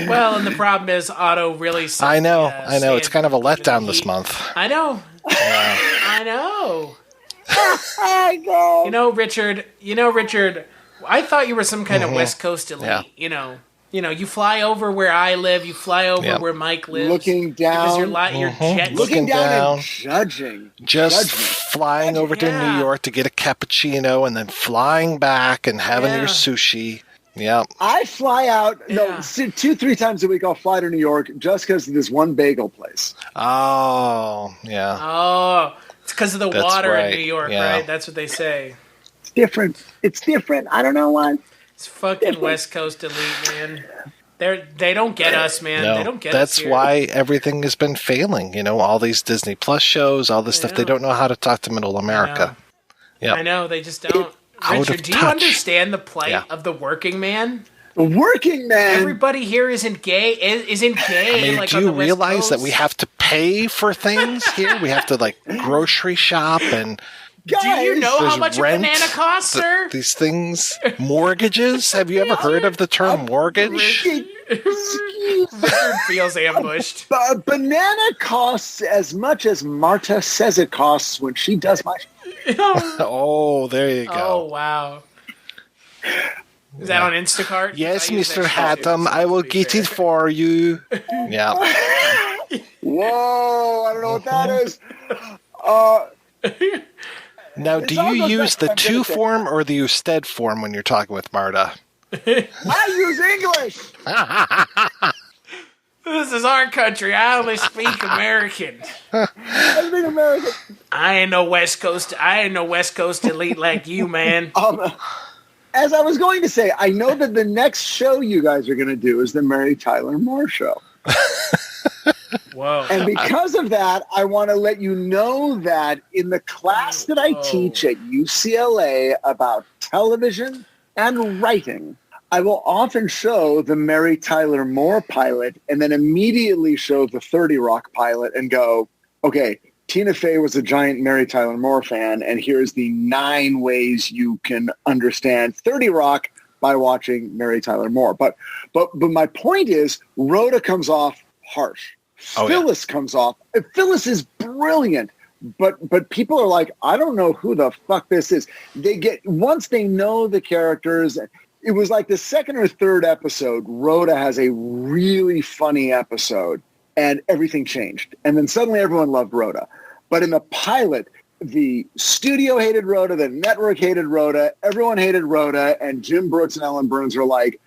Well, and the problem is Otto really sucked. I know. It's kind of a letdown this month. I know. Yeah. I know. I know. Richard, I thought you were some kind of West Coast elite, you fly over where I live. You fly over where Mike lives. Looking down. Your jet. Looking down and judging. Flying over to New York to get a cappuccino and then flying back and having your sushi. Yeah. I fly out, 2-3 times a week I'll fly to New York just because of this one bagel place. Oh, yeah. Oh, it's because of the water right. in New York, right? That's what they say. It's different. It's different. I don't know why. It's fucking West Coast elite, man. They don't get us, man. No, they don't get us. That's why everything has been failing. All these Disney Plus shows, all this stuff. They don't know how to talk to Middle America. I know. They just don't. Richard, do you understand the plight of the working man? The working man. Everybody here isn't gay. Isn't gay. Do you realize that we have to pay for things here? We have to grocery shop and. Guys, do you know how much rent, a banana costs, sir? These things, mortgages. Have you ever heard of the term mortgage? Richard feels ambushed. Banana costs as much as Marta says it costs when she does my. Oh, there you go. Oh, wow. Is that on Instacart? Yes, Mr. Hatem, I will get it for you. Yeah. Whoa, I don't know what that is. Now, do you use the to form or the usted form when you're talking with Marta? I use English. This is our country. I only speak American. I speak American. I ain't no West Coast elite like you, man. As I was going to say, I know that the next show you guys are going to do is the Mary Tyler Moore Show. Whoa. And because of that, I want to let you know that in the class that I teach at UCLA about television and writing, I will often show the Mary Tyler Moore pilot and then immediately show the 30 Rock pilot and go, okay, Tina Fey was a giant Mary Tyler Moore fan, and here's the 9 ways you can understand 30 Rock by watching Mary Tyler Moore. But my point is, Rhoda comes off harsh. Phyllis comes off. Phyllis is brilliant, but people are like, I don't know who the fuck this is. Once they know the characters. It was like the second or third episode, Rhoda has a really funny episode, and everything changed. And then suddenly everyone loved Rhoda. But in the pilot, the studio hated Rhoda, the network hated Rhoda, everyone hated Rhoda, and Jim Brooks and Ellen Burns were like,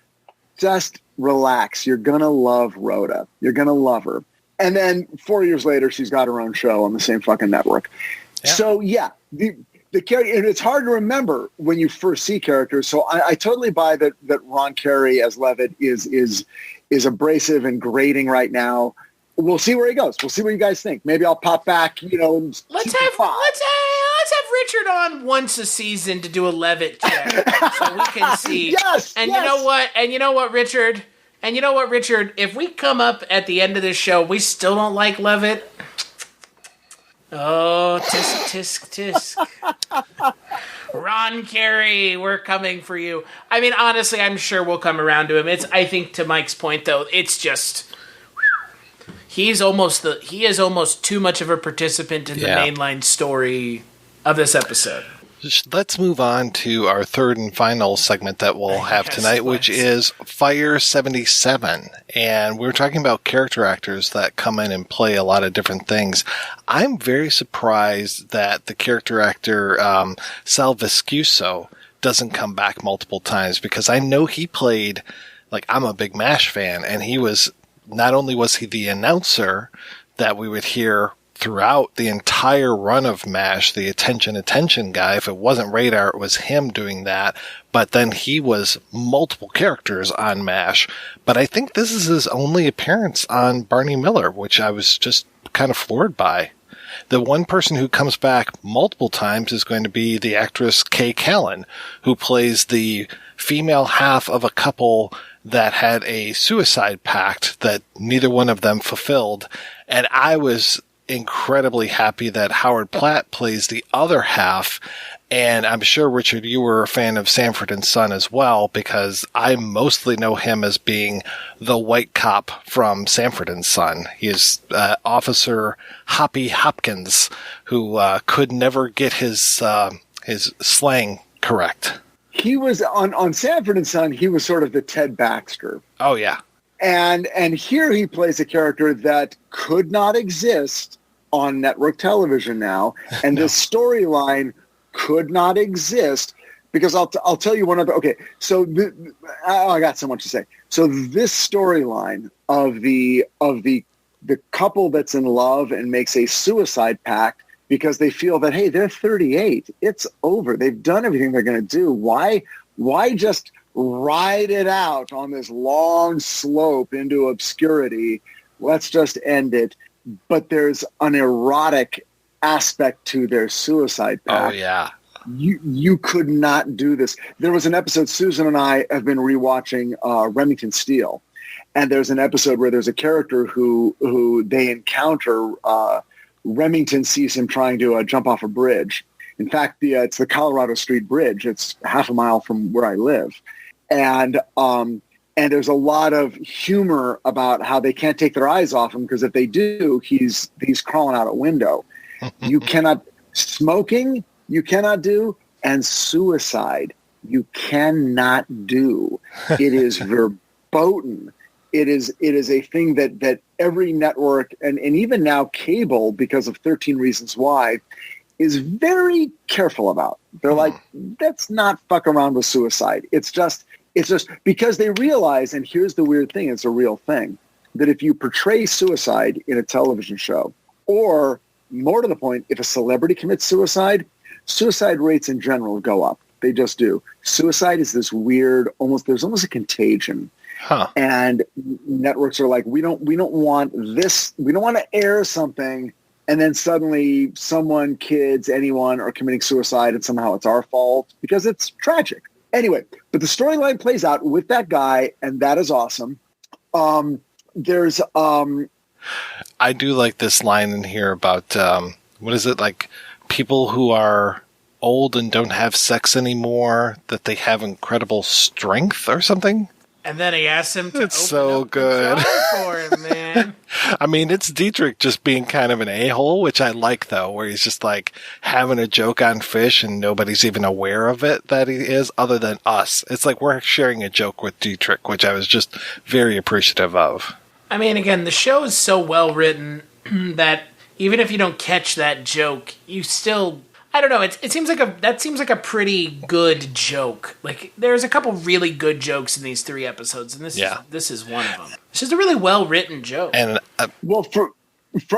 just relax. You're going to love Rhoda. You're going to love her. And then 4 years later, she's got her own show on the same fucking network. Yeah. So, the character, and it's hard to remember when you first see characters. So I totally buy that Ron Carey as Levitt is abrasive and grating right now. We'll see where he goes. We'll see what you guys think. Maybe I'll pop back. Let's have Richard on once a season to do a Levitt check so we can see. Yes. And you know what, Richard. If we come up at the end of this show, we still don't like Levitt. Oh, tisk, tisk, tisk. Ron Carey, we're coming for you. I mean, honestly, I'm sure we'll come around to him. I think to Mike's point, though, it's just he is almost too much of a participant in the mainline story of this episode. Let's move on to our third and final segment that we'll have tonight, which is Fire 77. And we're talking about character actors that come in and play a lot of different things. I'm very surprised that the character actor Sal Viscuso doesn't come back multiple times, because I know he played, I'm a big MASH fan, and he was, not only was he the announcer that we would hear throughout the entire run of MASH, the attention guy. If it wasn't Radar, it was him doing that. But then he was multiple characters on MASH. But I think this is his only appearance on Barney Miller, which I was just kind of floored by. The one person who comes back multiple times is going to be the actress Kay Callan, who plays the female half of a couple that had a suicide pact that neither one of them fulfilled. And I was incredibly happy that Howard Platt plays the other half. And I'm sure, Richard, you were a fan of Sanford and Son as well, because I mostly know him as being the white cop from Sanford and Son. He is Officer Hoppy Hopkins, who could never get his slang correct. He was on Sanford and Son. He was sort of the Ted Baxter. Oh yeah. And here he plays a character that could not exist on network television now, and this storyline could not exist, because I'll tell you one other. Okay, so I got so much to say. So this storyline of the couple that's in love and makes a suicide pact because they feel that, hey, they're 38. It's over. They've done everything they're going to do. Why just ride it out on this long slope into obscurity? Let's just end it. But there's an erotic aspect to their suicide pact. Oh, yeah. You could not do this. There was an episode, Susan and I have been rewatching Remington Steele. And there's an episode where there's a character who they encounter. Remington sees him trying to jump off a bridge. In fact, it's the Colorado Street Bridge. It's half a mile from where I live. And there's a lot of humor about how they can't take their eyes off him, because if they do, he's crawling out a window. You cannot smoking. You cannot do, and suicide you cannot do. It is verboten. It is a thing that every network and even now cable, because of 13 Reasons Why, is very careful about. They're like, let's not fuck around with suicide. It's just because they realize, and here's the weird thing, it's a real thing, that if you portray suicide in a television show, or more to the point, if a celebrity commits suicide rates in general go up. They just do. Suicide is this weird, there's almost a contagion. Huh. And networks are like, we don't want this. We don't want to air something, and then suddenly someone, kids, anyone are committing suicide, and somehow it's our fault, because it's tragic. Anyway, but the storyline plays out with that guy, and that is awesome. There's I do like this line in here about what is it, like people who are old and don't have sex anymore, that they have incredible strength or something. And then he asks him to It's open so up good. the jar for him, man. I mean, it's Dietrich just being kind of an a-hole, which I like, though, where he's just like having a joke on fish and nobody's even aware of it that he is, other than us. It's like we're sharing a joke with Dietrich, which I was just very appreciative of. I mean, again, the show is so well written that even if you don't catch that joke, you still, I don't know, it seems like a pretty good joke. Like, there's a couple really good jokes in these 3 episodes, and this is one of them. It's just a really well written joke. And well, for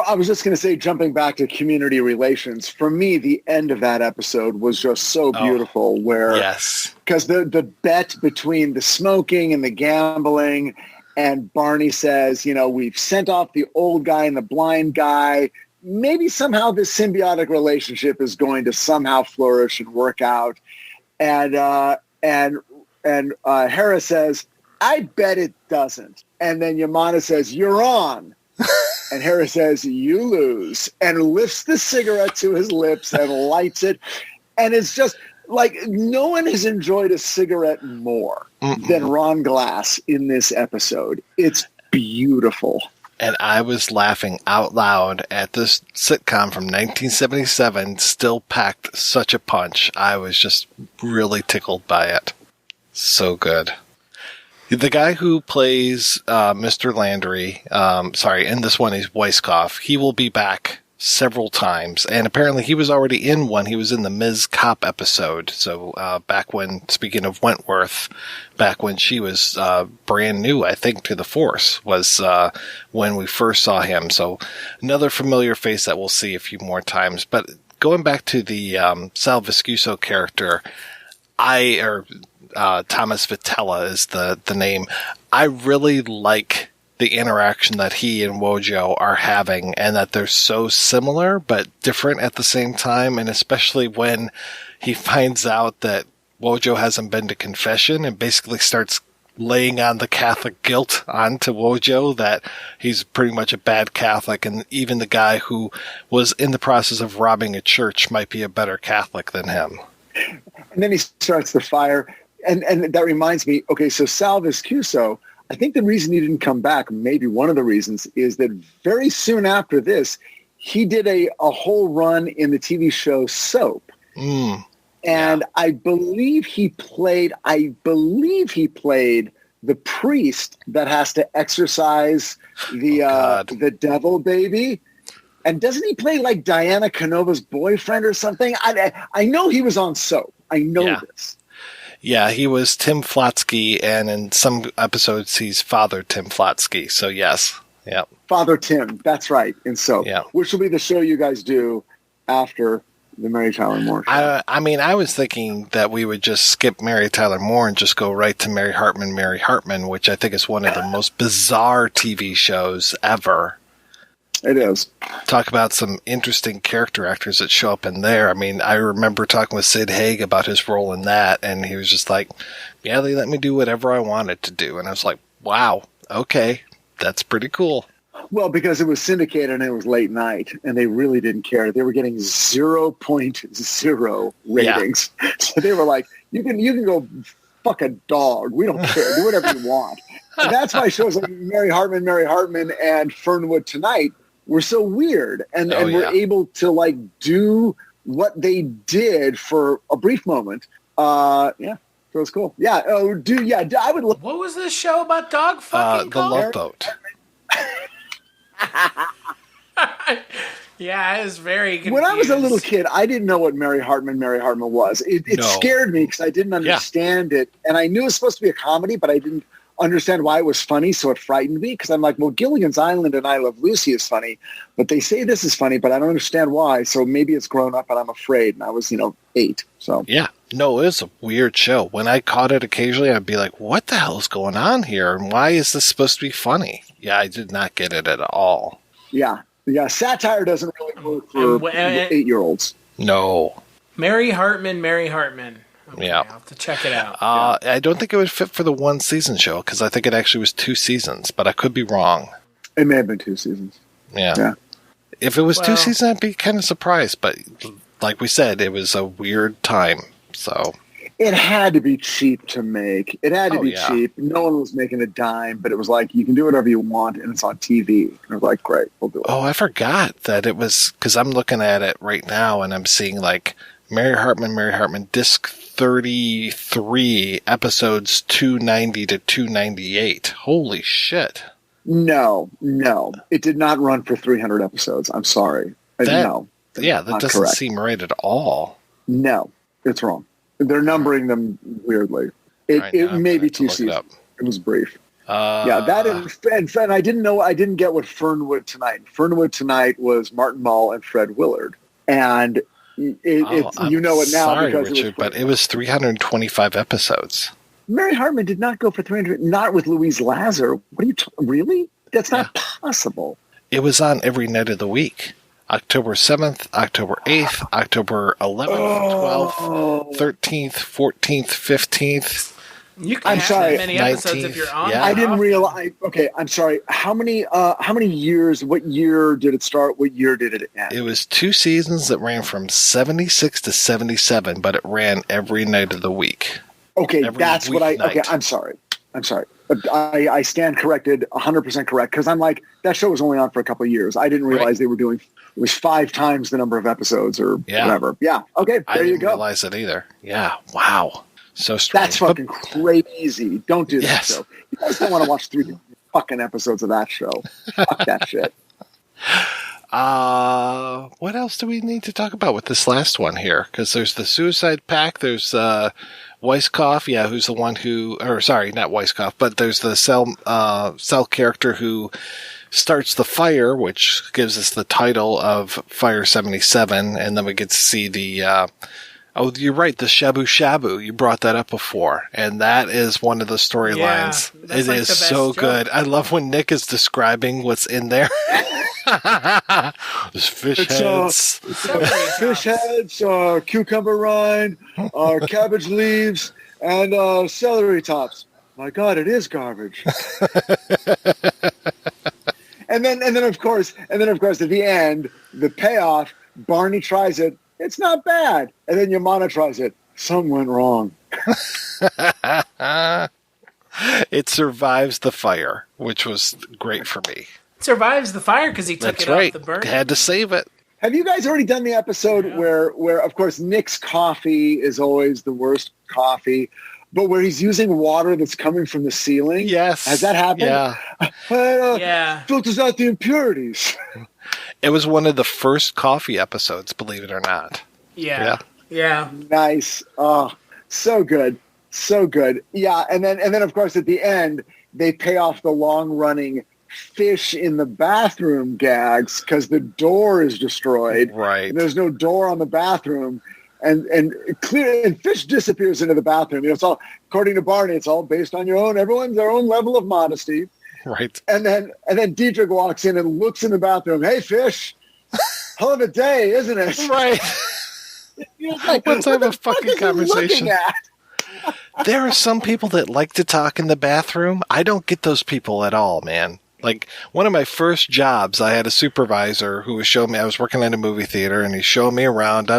I was just going to say, jumping back to community relations, for me, the end of that episode was just so beautiful. Because the bet between the smoking and the gambling, and Barney says, we've sent off the old guy and the blind guy. Maybe somehow this symbiotic relationship is going to somehow flourish and work out. And Hera says, I bet it doesn't. And then Yamana says, you're on. And Hera says, you lose. And lifts the cigarette to his lips and lights it. And it's just like, no one has enjoyed a cigarette more than Ron Glass in this episode. It's beautiful. And I was laughing out loud at this sitcom from 1977, still packed such a punch. I was just really tickled by it. So good. The guy who plays Mr. Landry, in this one he's Weisskopf, he will be back several times. And apparently he was already in one. He was in the Ms. Cop episode. So back when, speaking of Wentworth, back when she was brand new, I think, to the Force, was when we first saw him. So another familiar face that we'll see a few more times. But going back to the Sal Viscuso character, Thomas Vitella is the name. I really like the interaction that he and Wojo are having, and that they're so similar but different at the same time. And especially when he finds out that Wojo hasn't been to confession and basically starts laying on the Catholic guilt onto Wojo, that he's pretty much a bad Catholic, and even the guy who was in the process of robbing a church might be a better Catholic than him. And then he starts the fire. And that reminds me, okay, so Sal Viscuso, I think the reason he didn't come back, maybe one of the reasons, is that very soon after this, he did a whole run in the TV show Soap. And I believe he played the priest that has to exorcise the devil baby. And doesn't he play like Diana Canova's boyfriend or something? I know he was on Soap. I know this. Yeah, he was Tim Flotsky, and in some episodes he's Father Tim Flotsky. So yes, yeah, Father Tim, that's right, in Soap, yeah. Which will be the show you guys do after the Mary Tyler Moore show. I mean, I was thinking that we would just skip Mary Tyler Moore and just go right to Mary Hartman, which I think is one of the most bizarre TV shows ever. It is. Talk about some interesting character actors that show up in there. I mean, I remember talking with Sid Haig about his role in that, and he was just like, yeah, they let me do whatever I wanted to do. And I was like, wow, okay, that's pretty cool. Well, because it was syndicated and it was late night, and they really didn't care. They were getting 0.0 ratings. Yeah. So they were like, you can go fuck a dog. We don't care. Do whatever you want. And that's why shows like Mary Hartman and Fernwood Tonight were so weird. And were able to like do what they did for a brief moment. So it was cool. Yeah. Oh, dude. Yeah. I would look. What was this show about dog fucking called? The Love Boat. Yeah, I was very confused. When I was a little kid, I didn't know what Mary Hartman was. It scared me because I didn't understand it. And I knew it was supposed to be a comedy, but I didn't understand why it was funny, so it frightened me because I'm like, well, Gilligan's Island and I Love Lucy is funny, but they say this is funny, but I don't understand why, so maybe it's grown up and I'm afraid. And I was, 8. So yeah. No, it was a weird show. When I caught it occasionally, I'd be like, what the hell is going on here? And why is this supposed to be funny? Yeah, I did not get it at all. Yeah. Yeah, satire doesn't really work for 8-year-olds. No. Mary Hartman. Okay, yeah. I'll have to check it out. I don't think it would fit for the 1-season show because I think it actually was 2 seasons, but I could be wrong. It may have been 2 seasons. Yeah. If it was 2 seasons, I'd be kind of surprised, but like we said, it was a weird time, so... It had to be cheap to make. It had to be cheap. No one was making a dime, but it was like, you can do whatever you want, and it's on TV. And I was like, great, we'll do it. Oh, I forgot that it was, because I'm looking at it right now, and I'm seeing, like, Mary Hartman, disc 33, episodes 290 to 298. Holy shit. No. It did not run for 300 episodes. I'm sorry. No. Yeah, that doesn't seem right at all. No, it's wrong. They're numbering them weirdly. It may be 2 seasons. It was brief. That and I didn't get what Fernwood Tonight. Fernwood Tonight was Martin Mull and Fred Willard, and it's you know it now sorry, because Richard, but it was 325 episodes. Mary Hartman did not go for 300. Not with Louise Lasser. What are you really? That's not possible. It was on every night of the week. October 7th, October 8th, October 11th, 12th, 13th, 14th, 15th. You can have that many episodes if you're on. Yeah. I didn't realize. Okay, I'm sorry. How many years? What year did it start? What year did it end? It was 2 seasons that ran from 76 to 77, but it ran every night of the week. Okay, that's what I. Okay, I'm sorry. I stand corrected, 100% correct, because I'm like, that show was only on for a couple of years. I didn't realize they were doing. It was 5 times the number of episodes or whatever. Yeah. Okay. There you go. I didn't realize it either. Yeah. Wow. So strange. That's fucking crazy. Don't do that show. You guys don't want to watch 3 fucking episodes of that show. Fuck that shit. What else do we need to talk about with this last one here? Because there's the Suicide Pact. There's Weisskopf, who's the one who, or sorry, not Weisskopf, but there's the Cell character who starts the fire, which gives us the title of Fire 77, and then we get to see the, you're right, the Shabu Shabu. You brought that up before, and that is one of the storylines. Yeah, it is so good. I love when Nick is describing what's in there. There's fish heads. Fish heads, cucumber rind, cabbage leaves, and celery tops. My God, it is garbage. And then of course, at the end, the payoff, Barney tries it. It's not bad. And then Yamana tries it. Something went wrong. It survives the fire, which was great for me. It survives the fire because he took it off the burn. Had to save it. Have you guys already done the episode where, of course, Nick's coffee is always the worst coffee, but where he's using water that's coming from the ceiling? Yes. Has that happened? Yeah. Filters out the impurities. It was one of the first coffee episodes, believe it or not. Yeah. Nice. Oh, so good. So good. Yeah. And then of course, at the end, they pay off the long-running fish in the bathroom gags because the door is destroyed. Right. And there's no door on the bathroom. And fish disappears into the bathroom. It's all, according to Barney, it's all based on everyone's their own level of modesty. Right. And then Dietrich walks in and looks in the bathroom. Hey, fish, hell of a day, isn't it? Right. Like, let's have a fucking conversation. There are some people that like to talk in the bathroom. I don't get those people at all, man. Like, one of my first jobs, I had a supervisor who was showing me, I was working at a movie theater, and he's showing me around,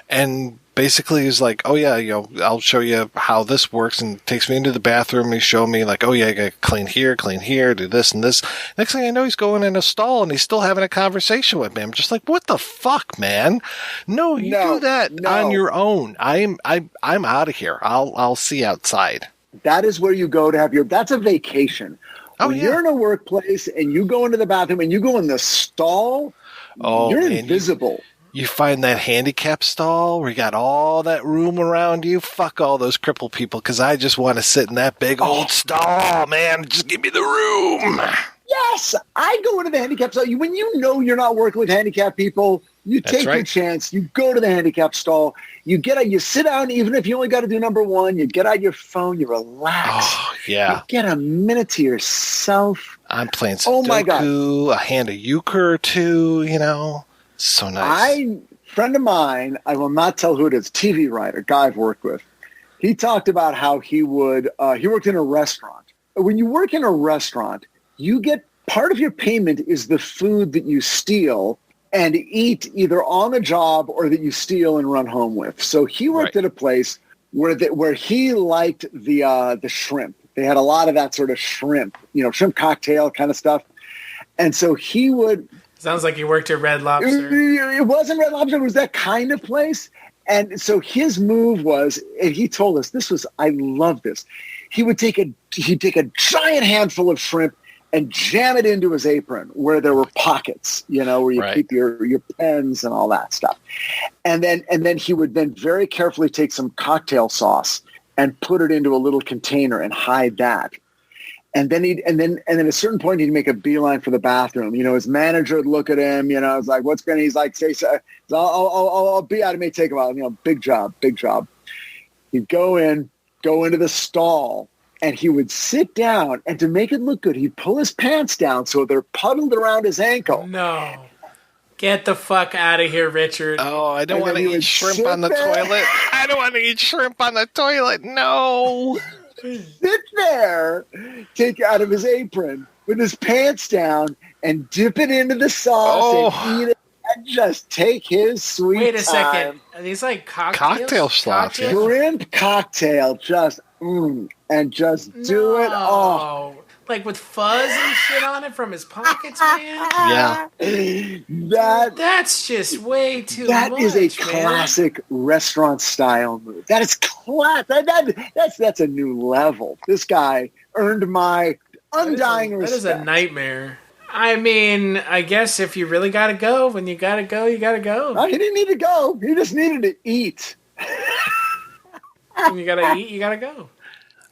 and basically he's like, oh yeah, I'll show you how this works, and takes me into the bathroom, and he's showing me like, oh yeah, I gotta clean here, do this and this. Next thing I know, he's going in a stall, and he's still having a conversation with me. I'm just like, what the fuck, man? No, you do that on your own. I'm out of here. I'll see you outside. That is where you go to have that's a vacation. When you're in a workplace and you go into the bathroom and you go in the stall, you're invisible. You find that handicap stall where you got all that room around you. Fuck all those crippled people, because I just want to sit in that big old stall, man. Just give me the room. Yes, I go into the handicap stall. When you know you're not working with handicapped people, you take your chance. You go to the handicap stall. You sit down, even if you only got to do number one. You get out your phone. You relax. Oh, yeah. You get a minute to yourself. I'm playing Sudoku, a hand of euchre or two, So nice. Friend of mine, I will not tell who it is, TV writer, guy I've worked with. He talked about how he worked in a restaurant. When you work in a restaurant, you get part of your payment is the food that you steal and eat either on the job or that you steal and run home with. So he worked at a place where he liked the shrimp. They had a lot of that sort of shrimp, shrimp cocktail kind of stuff. And so he would... Sounds like you worked at Red Lobster. It wasn't Red Lobster. It was that kind of place. And so his move was, and he told us, I love this. He'd take a giant handful of shrimp and jam it into his apron where there were pockets, where you keep your pens and all that stuff. And then he would then very carefully take some cocktail sauce and put it into a little container and hide that. And then at a certain point he'd make a beeline for the bathroom. His manager would look at him. It's like, what's going? He's like, say, I'll be out. It may take a while. Big job. He'd go into the stall, and he would sit down. And to make it look good, he'd pull his pants down so they're puddled around his ankle. No, get the fuck out of here, Richard. Oh, I don't want to eat shrimp on the toilet. I don't want to eat shrimp on the toilet. No. Sit there, take out of his apron with his pants down, and dip it into the sauce and eat it, and just take his sweet time. Wait a second. Are these like cocktail slots? Shrimp cocktail, just and just do it all. Like with fuzz and shit on it from his pockets, man? Yeah. That's just way too much, That is a classic restaurant style move. That is that's a new level. This guy earned my undying respect. That is a nightmare. I mean, I guess if you really gotta go, when you gotta go, you gotta go. No, he didn't need to go. He just needed to eat. When you gotta eat, you gotta go.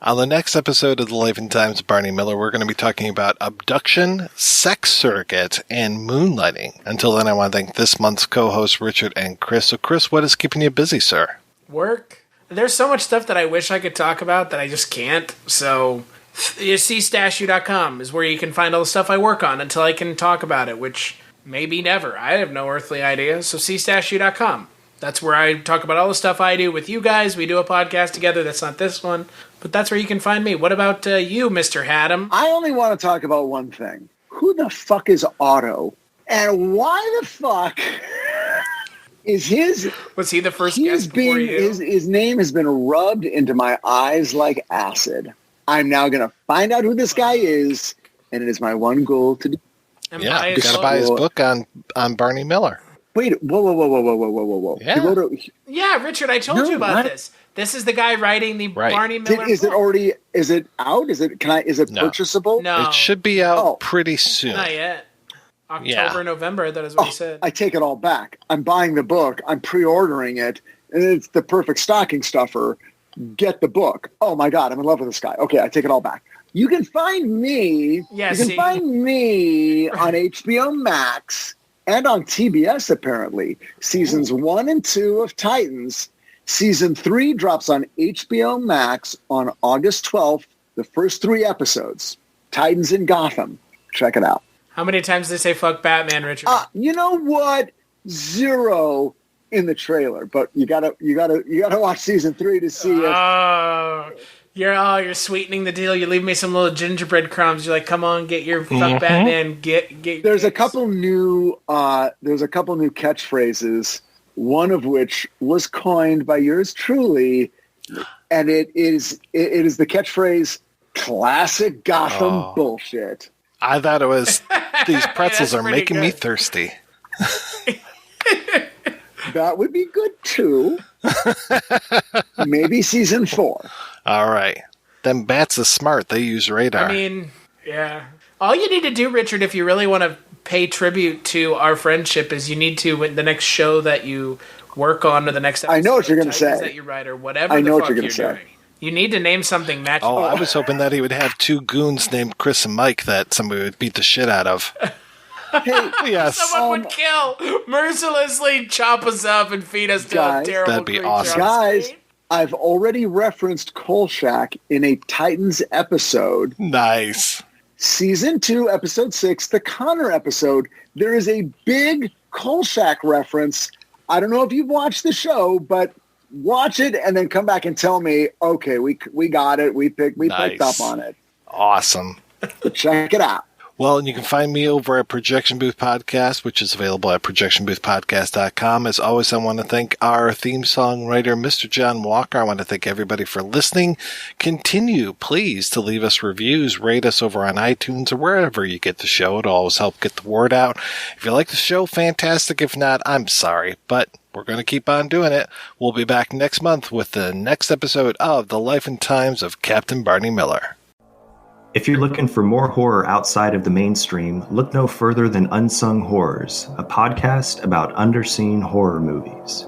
On the next episode of The Life and Times of Barney Miller, we're going to be talking about abduction, sex surrogate, and moonlighting. Until then, I want to thank this month's co-hosts, Richard and Chris. So, Chris, what is keeping you busy, sir? Work. There's so much stuff that I wish I could talk about that I just can't. So, cstashu.com is where you can find all the stuff I work on until I can talk about it, which may be never. I have no earthly idea. So, cstashu.com. That's where I talk about all the stuff I do with you guys. We do a podcast together. That's not this one. But that's where you can find me. What about you, Mr. Hatem? I only want to talk about one thing. Who the fuck is Otto? And why the fuck is his... Was he the first guest before you? His name has been rubbed into my eyes like acid. I'm now going to find out who this guy is, and it is my one goal to do. You got to buy his book on Barney Miller. Wait, whoa. Yeah. Yeah, Richard, I told you about this. This is the guy writing the Barney Miller book. Is it out? Is it purchasable? No. It should be out pretty soon. Not yet. October, November, that is what he said. I take it all back. I'm buying the book. I'm pre-ordering it. And it's the perfect stocking stuffer. Get the book. Oh my God, I'm in love with this guy. Okay, I take it all back. You can find me. Yes, you can find me on HBO Max and on TBS. Apparently, seasons 1 and 2 of Titans. Season 3 drops on HBO Max on August 12th. The first 3 episodes. Titans in Gotham. Check it out. How many times did they say "fuck Batman," Richard? You know what? 0 in the trailer, but you gotta watch season 3 to see it. You're sweetening the deal. You leave me some little gingerbread crumbs. You're like, come on, get your fuck Batman. Get. There's a couple new catchphrases. One of which was coined by yours truly, and it is the catchphrase "classic Gotham bullshit." I thought it was these pretzels are making me thirsty. That would be good too. Maybe season 4. All right. Them bats are smart. They use radar. I mean, yeah. All you need to do, Richard, if you really want to pay tribute to our friendship, is you need to, when the next show that you work on or the next episode I know what you're going to say. that you write or whatever I know the what fuck you're doing. You need to name something matching. I was hoping that he would have 2 goons named Chris and Mike that somebody would beat the shit out of. Hey, yes. Someone would kill, mercilessly chop us up and feed us to a terrible that'd be creature. awesome. Guys, I've already referenced Kolchak in a Titans episode. Nice. Season 2, episode 6, the Connor episode. There is a big Kolchak reference. I don't know if you've watched the show, but watch it and then come back and tell me, okay, we got it. We picked up on it. Awesome. So check it out. Well, and you can find me over at Projection Booth Podcast, which is available at projectionboothpodcast.com. As always, I want to thank our theme song writer, Mr. John Walker. I want to thank everybody for listening. Continue, please, to leave us reviews, rate us over on iTunes or wherever you get the show. It'll always help get the word out. If you like the show, fantastic. If not, I'm sorry, but we're going to keep on doing it. We'll be back next month with the next episode of The Life and Times of Captain Barney Miller. If you're looking for more horror outside of the mainstream, look no further than Unsung Horrors, a podcast about underseen horror movies.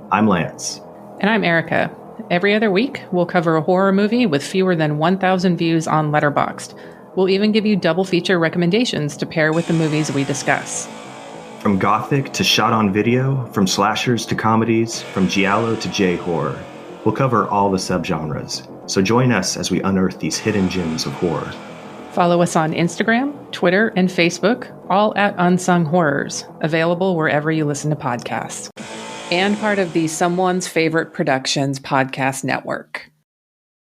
I'm Lance. And I'm Erica. Every other week, we'll cover a horror movie with fewer than 1,000 views on Letterboxd. We'll even give you double feature recommendations to pair with the movies we discuss. From gothic to shot on video, from slashers to comedies, from giallo to J-horror, we'll cover all the subgenres. So join us as we unearth these hidden gems of horror. Follow us on Instagram, Twitter, and Facebook, all at Unsung Horrors, available wherever you listen to podcasts. And part of the Someone's Favorite Productions podcast network.